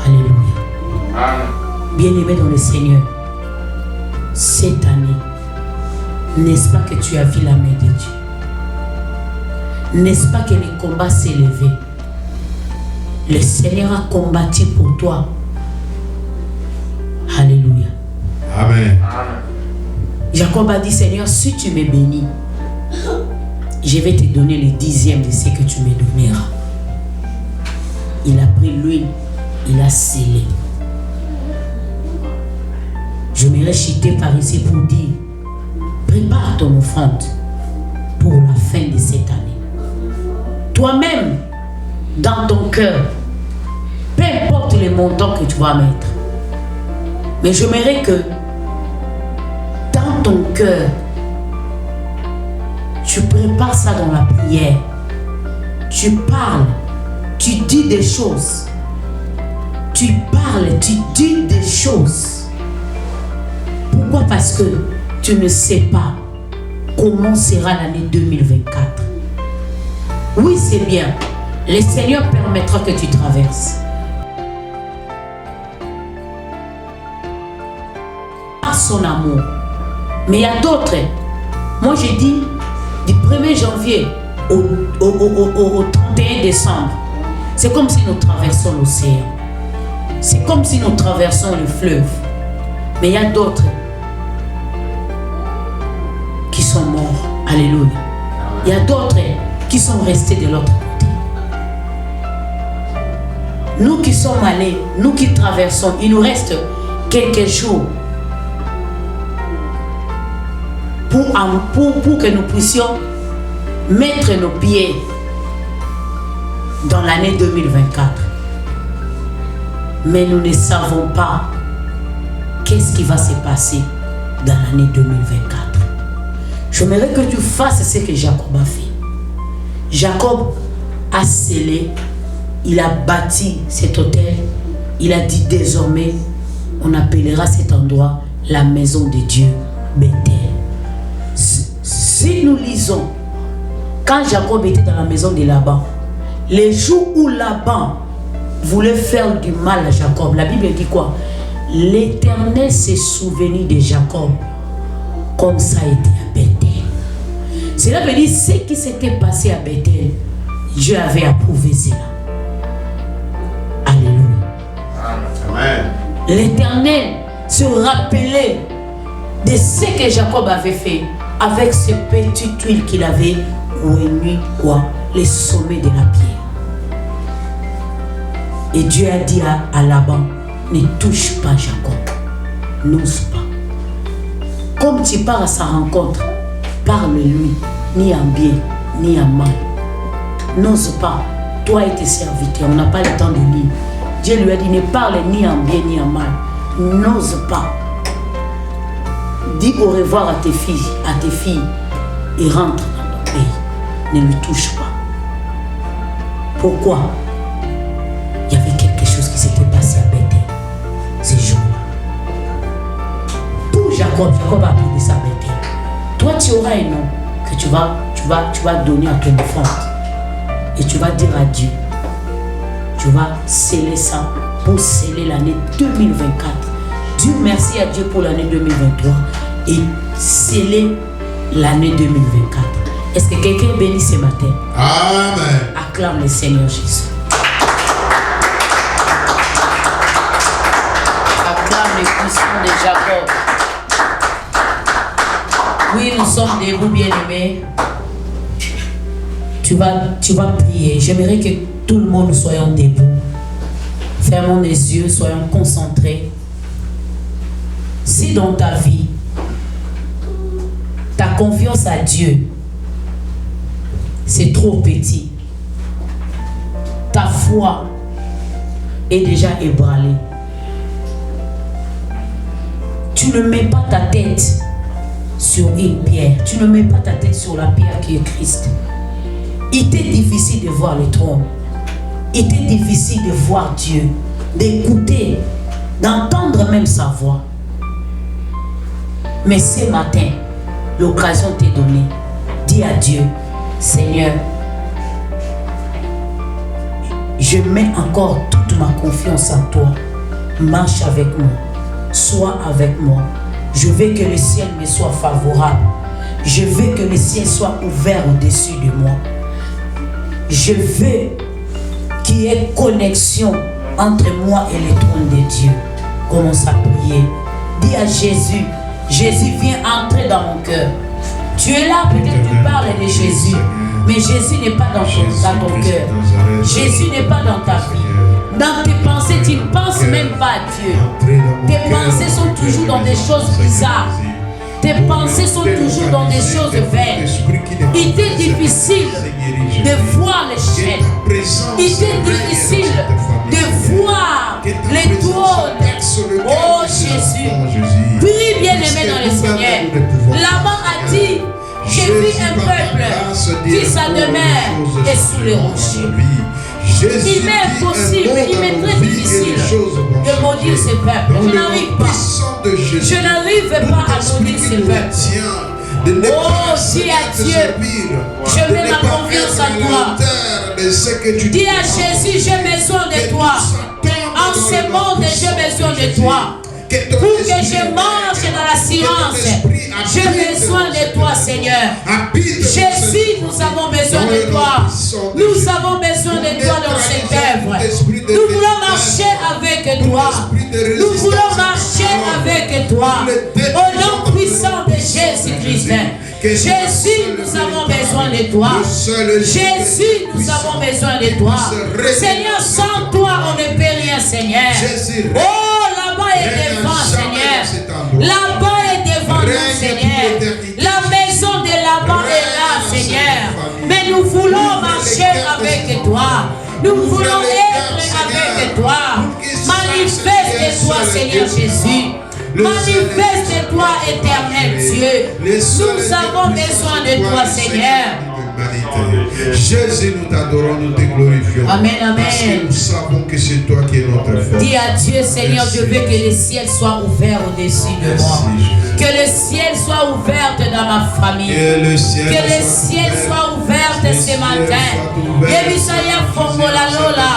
Alléluia. Amen. Bien-aimé dans le Seigneur, cette année, n'est-ce pas que tu as vu la main de Dieu? N'est-ce pas que le combat s'est levé? Le Seigneur a combattu pour toi. Alléluia. Amen. Amen. Jacob a dit, Seigneur, si tu me bénis, je vais te donner le dixième de ce que tu me donneras. Il a pris l'huile, il a scellé. Je me chuter par ici pour dire, prépare ton offrande pour la fin de cette année. Toi-même, dans ton cœur, peu importe les montants que tu vas mettre, mais j'aimerais que dans ton cœur, tu prépares ça dans la prière. Tu parles, tu dis des choses. Tu parles, tu dis des choses. Pourquoi? Parce que tu ne sais pas comment sera l'année 2024. Oui, c'est bien. Le Seigneur permettra que tu traverses. Par son amour. Mais il y a d'autres. Moi, j'ai dit du 1er janvier au 31 décembre. C'est comme si nous traversons l'océan. C'est comme si nous traversons le fleuve. Mais il y a d'autres qui sont morts. Alléluia. Il y a d'autres qui sont restés de l'autre côté. Nous qui sommes allés, nous qui traversons, il nous reste quelques jours pour que nous puissions mettre nos pieds dans l'année 2024. Mais nous ne savons pas qu'est-ce qui va se passer dans l'année 2024. J'aimerais que tu fasses ce que Jacob a fait. Jacob a scellé, il a bâti cet hôtel, il a dit désormais, on appellera cet endroit la maison de Dieu, Bethel. Si nous lisons, quand Jacob était dans la maison de Laban, les jours où Laban voulait faire du mal à Jacob, la Bible dit quoi? L'Éternel s'est souvenu de Jacob comme ça a été à Bethel. Cela veut dire ce qui s'était passé à Bethel, Dieu avait approuvé cela. Alléluia. Amen. L'Éternel se rappelait de ce que Jacob avait fait avec ce petit huile qu'il avait oigné les sommets de la pierre. Et Dieu a dit à Laban, ne touche pas Jacob, n'ose pas. Comme tu pars à sa rencontre, parle-lui, ni en bien, ni en mal. N'ose pas, toi et tes serviteurs, on n'a pas le temps de lire. Dieu lui a dit, ne parle ni en bien, ni en mal. N'ose pas. Dis au revoir à tes filles et rentre dans ton pays. Ne lui touche pas. Pourquoi? Il y avait quelque chose qui s'était passé à Bethel ces jours-là. Pour Jacob a appelé ça Bethel. Toi, tu auras un nom que tu vas donner à ton offrande. Et tu vas dire à Dieu. Tu vas sceller ça pour sceller l'année 2024. Dieu merci à Dieu pour l'année 2023 et sceller l'année 2024. Est-ce que quelqu'un est béni ce matin? Amen. Acclame le Seigneur Jésus. Acclame le puissant de Jacob. Oui, nous sommes debout, bien-aimés. Tu vas prier. J'aimerais que tout le monde soit debout. Fermons les yeux, soyons concentrés. Si dans ta vie, ta confiance à Dieu, c'est trop petit, ta foi est déjà ébranlée, tu ne mets pas ta tête sur une pierre, tu ne mets pas ta tête sur la pierre qui est Christ. Il t'est difficile de voir le trône, il t'est difficile de voir Dieu, d'écouter, d'entendre même sa voix. Mais ce matin, l'occasion t'est donnée. Dis à Dieu, Seigneur, je mets encore toute ma confiance en toi. Marche avec moi, sois avec moi. Je veux que le ciel me soit favorable. Je veux que le ciel soit ouvert au-dessus de moi. Je veux qu'il y ait connexion entre moi et le trône de Dieu. Commence à prier. Dis à Jésus, Jésus, viens entrer dans mon cœur. Tu es là, peut-être tu parles de Jésus, mais Jésus n'est pas dans ton cœur. Jésus n'est pas dans ta vie. Dans tes pensées, tu ne penses même pas à Dieu. Tes pensées sont toujours dans des choses bizarres. Tes pensées sont toujours dans des choses vaines. Il t'est difficile de voir les chaînes. Il t'est difficile de voir les trônes. Oh Jésus, prie bien-aimé dans le Seigneur. Là-bas a dit, j'ai vu un peuple qui sa demeure est sous les rochers. Il m'est impossible, il m'est très difficile de maudire ce peuple. Je n'arrive pas. Je n'arrive pas à maudire ce peuple. Oh, dis à Dieu, je mets ma confiance en toi. Dis à Jésus, j'ai besoin de toi. En ce monde, j'ai besoin de toi. Pour que je marche dans la silence, j'ai besoin de toi, Seigneur. Jésus, nous avons besoin de toi. Nous avons besoin de toi dans cette œuvre. Nous voulons marcher avec toi. Nous voulons marcher avec toi. Au nom puissant de Jésus-Christ. Jésus, nous avons besoin de toi. Jésus, nous avons besoin de toi. Seigneur, sans toi, on ne peut rien, Seigneur. Oh, là-bas est devant, Seigneur. Là-bas est devant nous, Seigneur. La maison de là-bas est là, Seigneur. Mais nous voulons marcher avec toi. Nous voulons être avec toi. Manifeste-toi, Seigneur Jésus. Manifeste-toi, éternel Dieu. Nous avons besoin de toi, Seigneur. Jésus, nous t'adorons, nous te glorifions. Amen, amen. Parce que nous savons que c'est toi qui es notre force. Dis à Dieu, Seigneur, je veux que le ciel soit ouvert au-dessus de moi. Que le ciel soit ouvert dans ma famille. Que le ciel soit ouvert ce matin. Yebisaya fongola lola.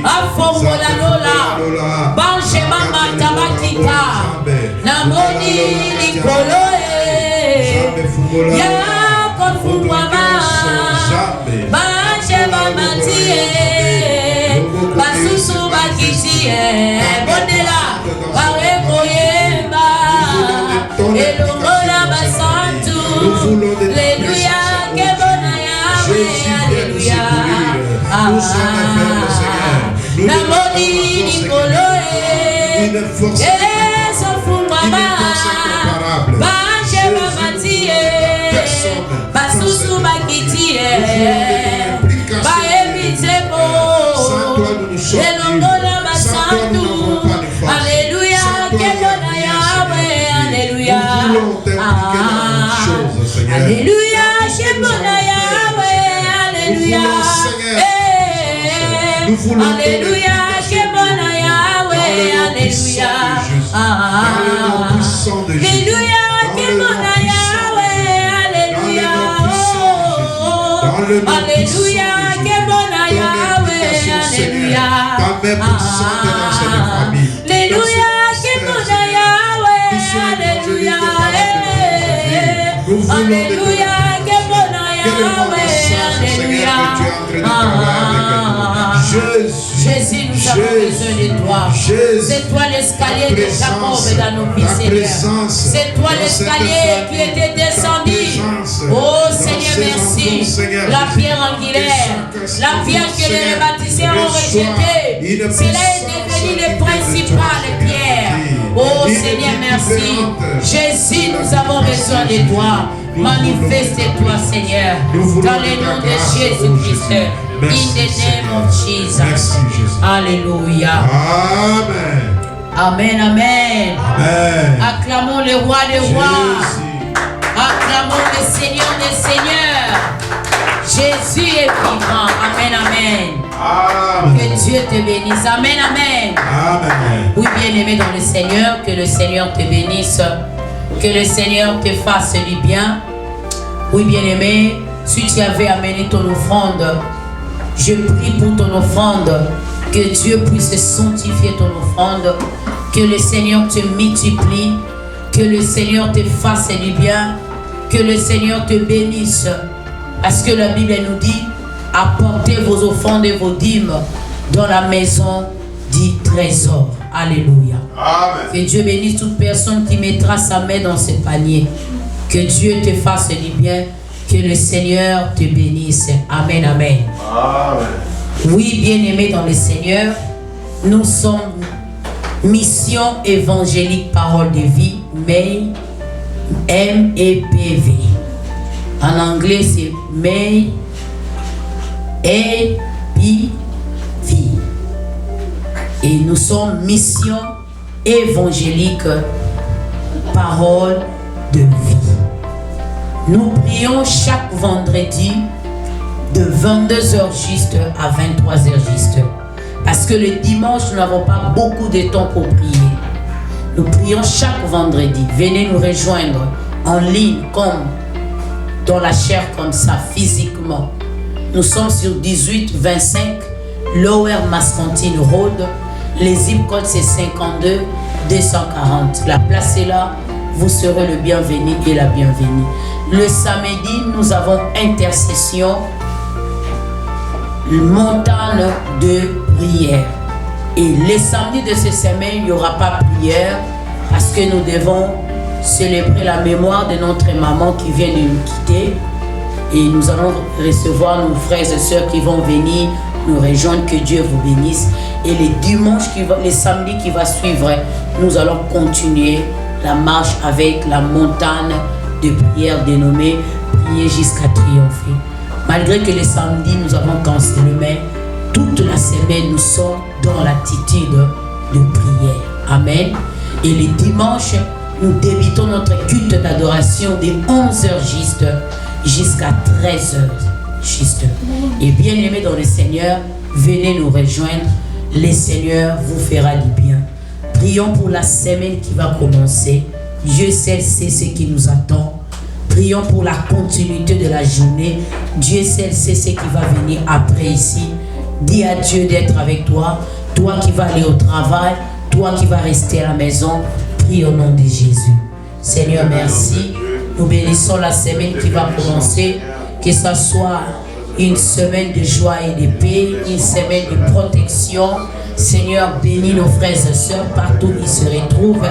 Afongola lola. Banche mama tabakita. Namoni nikoloe. Ya konfumwama. Banche mama tie. Basusu bakitie. Bondela. Barekoyemba. Elongola basantu. Alléluia. Kebonaya. Alléluia. Namoni nikoloe. Esofumama. Banche mama tie. Basusu bakitie. Baebiteko. Elongola basantu. Alléluia. Kebonaya. Alléluia. Alléluia. Kebonaya. Alléluia. Alléluia. Kebonaya. Alléluia. Alléluia. Kebonaya. Alléluia. Alléluia. Kebonaya. Alléluia. Alléluia. Kebonaya. Alléluia. Alléluia. Kebonaya. tellement de sens, Seigneur, que tu es en train de travailler avec nous. Jésus, nous avons besoin de toi. C'est toi l'escalier de Jacob dans nos vies, Seigneur. C'est toi l'escalier qui était descendu. Oh Seigneur, merci. La pierre angulaire, la pierre que les baptisés ont rejetée, cela est devenu le principal pierre. Oh Seigneur, merci. Jésus, nous avons besoin de toi. Manifeste-toi, Seigneur, dans le nom de Jésus-Christ. In the name of Jesus. Merci, Jésus. Alléluia. Amen. Amen, amen. Amen. Acclamons le roi des rois. Jésus. Acclamons le Seigneur des seigneurs. Jésus est vivant. Amen, amen. Amen. Que Dieu te bénisse. Amen, amen. Amen. Oui, bien-aimé dans le Seigneur, que le Seigneur te bénisse. Que le Seigneur te fasse du bien. Oui, bien-aimé, si tu avais amené ton offrande, je prie pour ton offrande, que Dieu puisse sanctifier ton offrande, que le Seigneur te multiplie, que le Seigneur te fasse du bien, que le Seigneur te bénisse. Parce que la Bible nous dit, apportez vos offrandes et vos dîmes dans la maison du trésor. Alléluia. Amen. Que Dieu bénisse toute personne qui mettra sa main dans ce panier. Que Dieu te fasse du bien. Que le Seigneur te bénisse. Amen, amen. Amen. Oui, bien-aimés dans le Seigneur, nous sommes Mission évangélique Parole de Vie, May, MEPV. En anglais, c'est May, EPV. Et nous sommes Mission évangélique Parole de Vie. Nous prions chaque vendredi de 22h juste à 23h juste. Parce que le dimanche, nous n'avons pas beaucoup de temps pour prier. Nous prions chaque vendredi. Venez nous rejoindre en ligne, comme dans la chair, comme ça, physiquement. Nous sommes sur 1825 Lower Mascantine Road. Les zip codes, c'est 52 240. La place est là. Vous serez le bienvenu et la bienvenue. Le samedi, nous avons intercession, montagne de prière. Et les samedis de cette semaine, il n'y aura pas prière parce que nous devons célébrer la mémoire de notre maman qui vient de nous quitter. Et nous allons recevoir nos frères et sœurs qui vont venir nous rejoindre. Que Dieu vous bénisse. Et les dimanches, les samedis qui va suivre, nous allons continuer la marche avec la montagne de prière dénommée Prier jusqu'à triompher. Malgré que les samedis nous avons cancellé, mais toute la semaine nous sommes dans l'attitude de prière. Amen. Et les dimanches, nous débutons notre culte d'adoration de 11h juste jusqu'à 13h juste. Et bien aimés dans le Seigneur, venez nous rejoindre. Le Seigneur vous fera du bien. Prions pour la semaine qui va commencer. Dieu seul sait ce qui nous attend. Prions pour la continuité de la journée. Dieu seul sait ce qui va venir après ici. Dis à Dieu d'être avec toi. Toi qui vas aller au travail. Toi qui vas rester à la maison. Prie au nom de Jésus. Seigneur, merci. Nous bénissons la semaine qui va commencer. Que ce soit une semaine de joie et de paix. Une semaine de protection. Seigneur, bénis nos frères et sœurs partout où ils se retrouvent.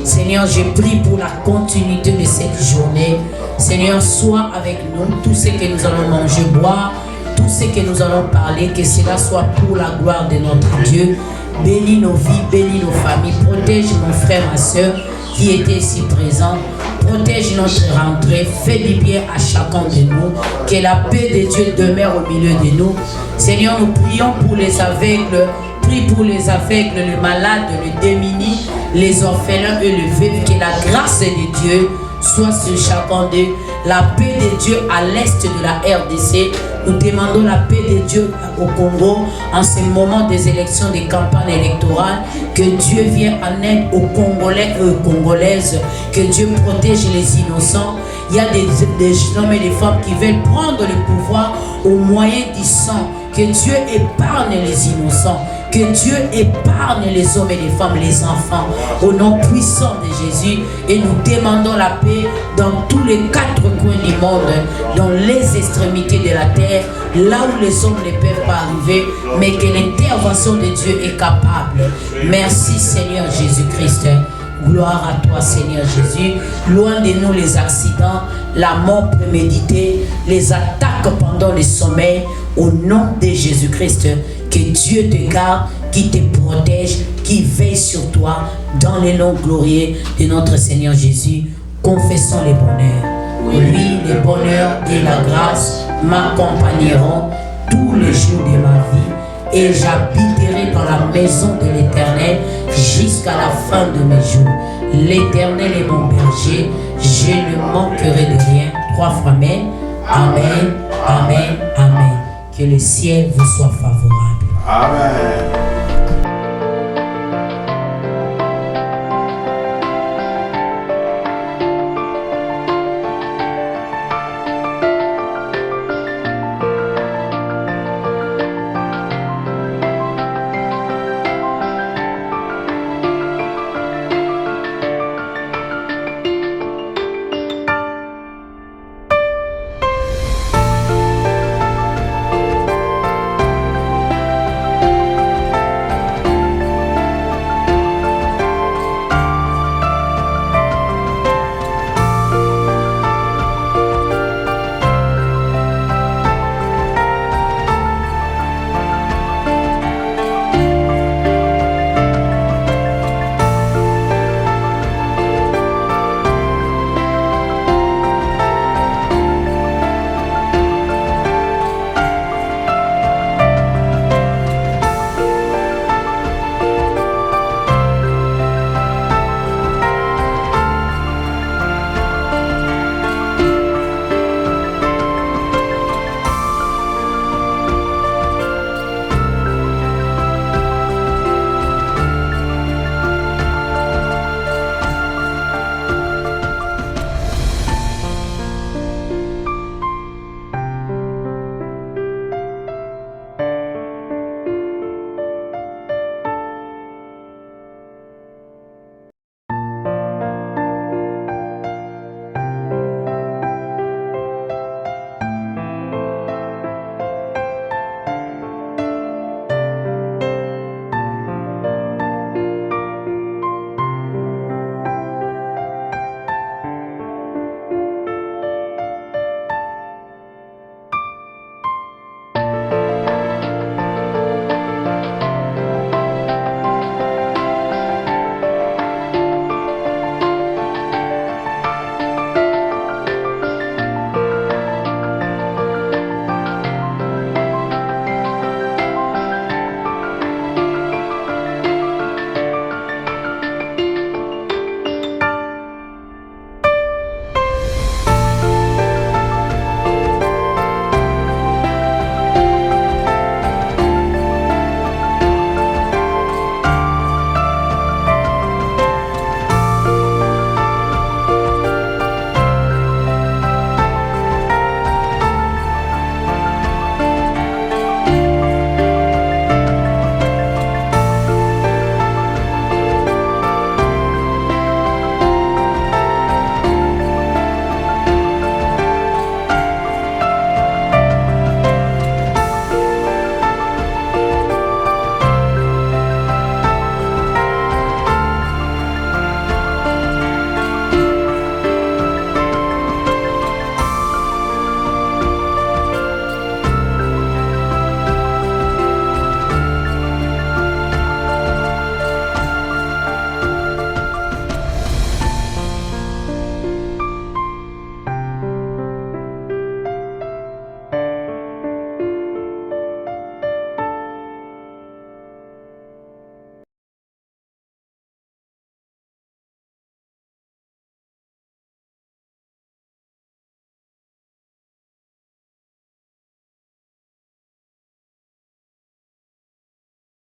Seigneur, je prie pour la continuité de cette journée. Seigneur, sois avec nous. Tout ce que nous allons manger, boire, tout ce que nous allons parler, que cela soit pour la gloire de notre Dieu. Bénis nos vies, bénis nos familles. Protège mon frère, ma soeur qui était ici présent. Protège notre rentrée. Fais du bien à chacun de nous. Que la paix de Dieu demeure au milieu de nous. Seigneur, nous prions pour les aveugles. Prie pour les aveugles, les malades, les démunis, les orphelins et les veuves. Que la grâce de Dieu soit sur chacun d'eux. La paix de Dieu à l'est de la RDC. Nous demandons la paix de Dieu au Congo en ce moment des élections, des campagnes électorales. Que Dieu vienne en aide aux Congolais et aux Congolaises. Que Dieu protège les innocents. Il y a des hommes et des femmes qui veulent prendre le pouvoir au moyen du sang Que Dieu épargne les innocents. Que Dieu épargne les hommes et les femmes, les enfants. Au nom puissant de Jésus. Et nous demandons la paix dans tous les 4 coins du monde, dans les extrémités de la terre, là où les hommes ne peuvent pas arriver, mais que l'intervention de Dieu est capable. Merci Seigneur Jésus-Christ. Gloire à toi Seigneur Jésus. Loin de nous les accidents, la mort préméditée, les attaques pendant le sommeil. Au nom de Jésus-Christ, que Dieu te garde, qui te protège, qui veille sur toi, dans les noms glorieux de notre Seigneur Jésus. Confessons les bonheurs. Oui, le bonheur et la grâce m'accompagneront tous les jours de ma vie, et j'habiterai dans la maison de l'Éternel jusqu'à la fin de mes jours. L'Éternel est mon berger, je ne manquerai de rien. 3 fois amen. Amen, amen, amen. Que le ciel vous soit favorable. Amen.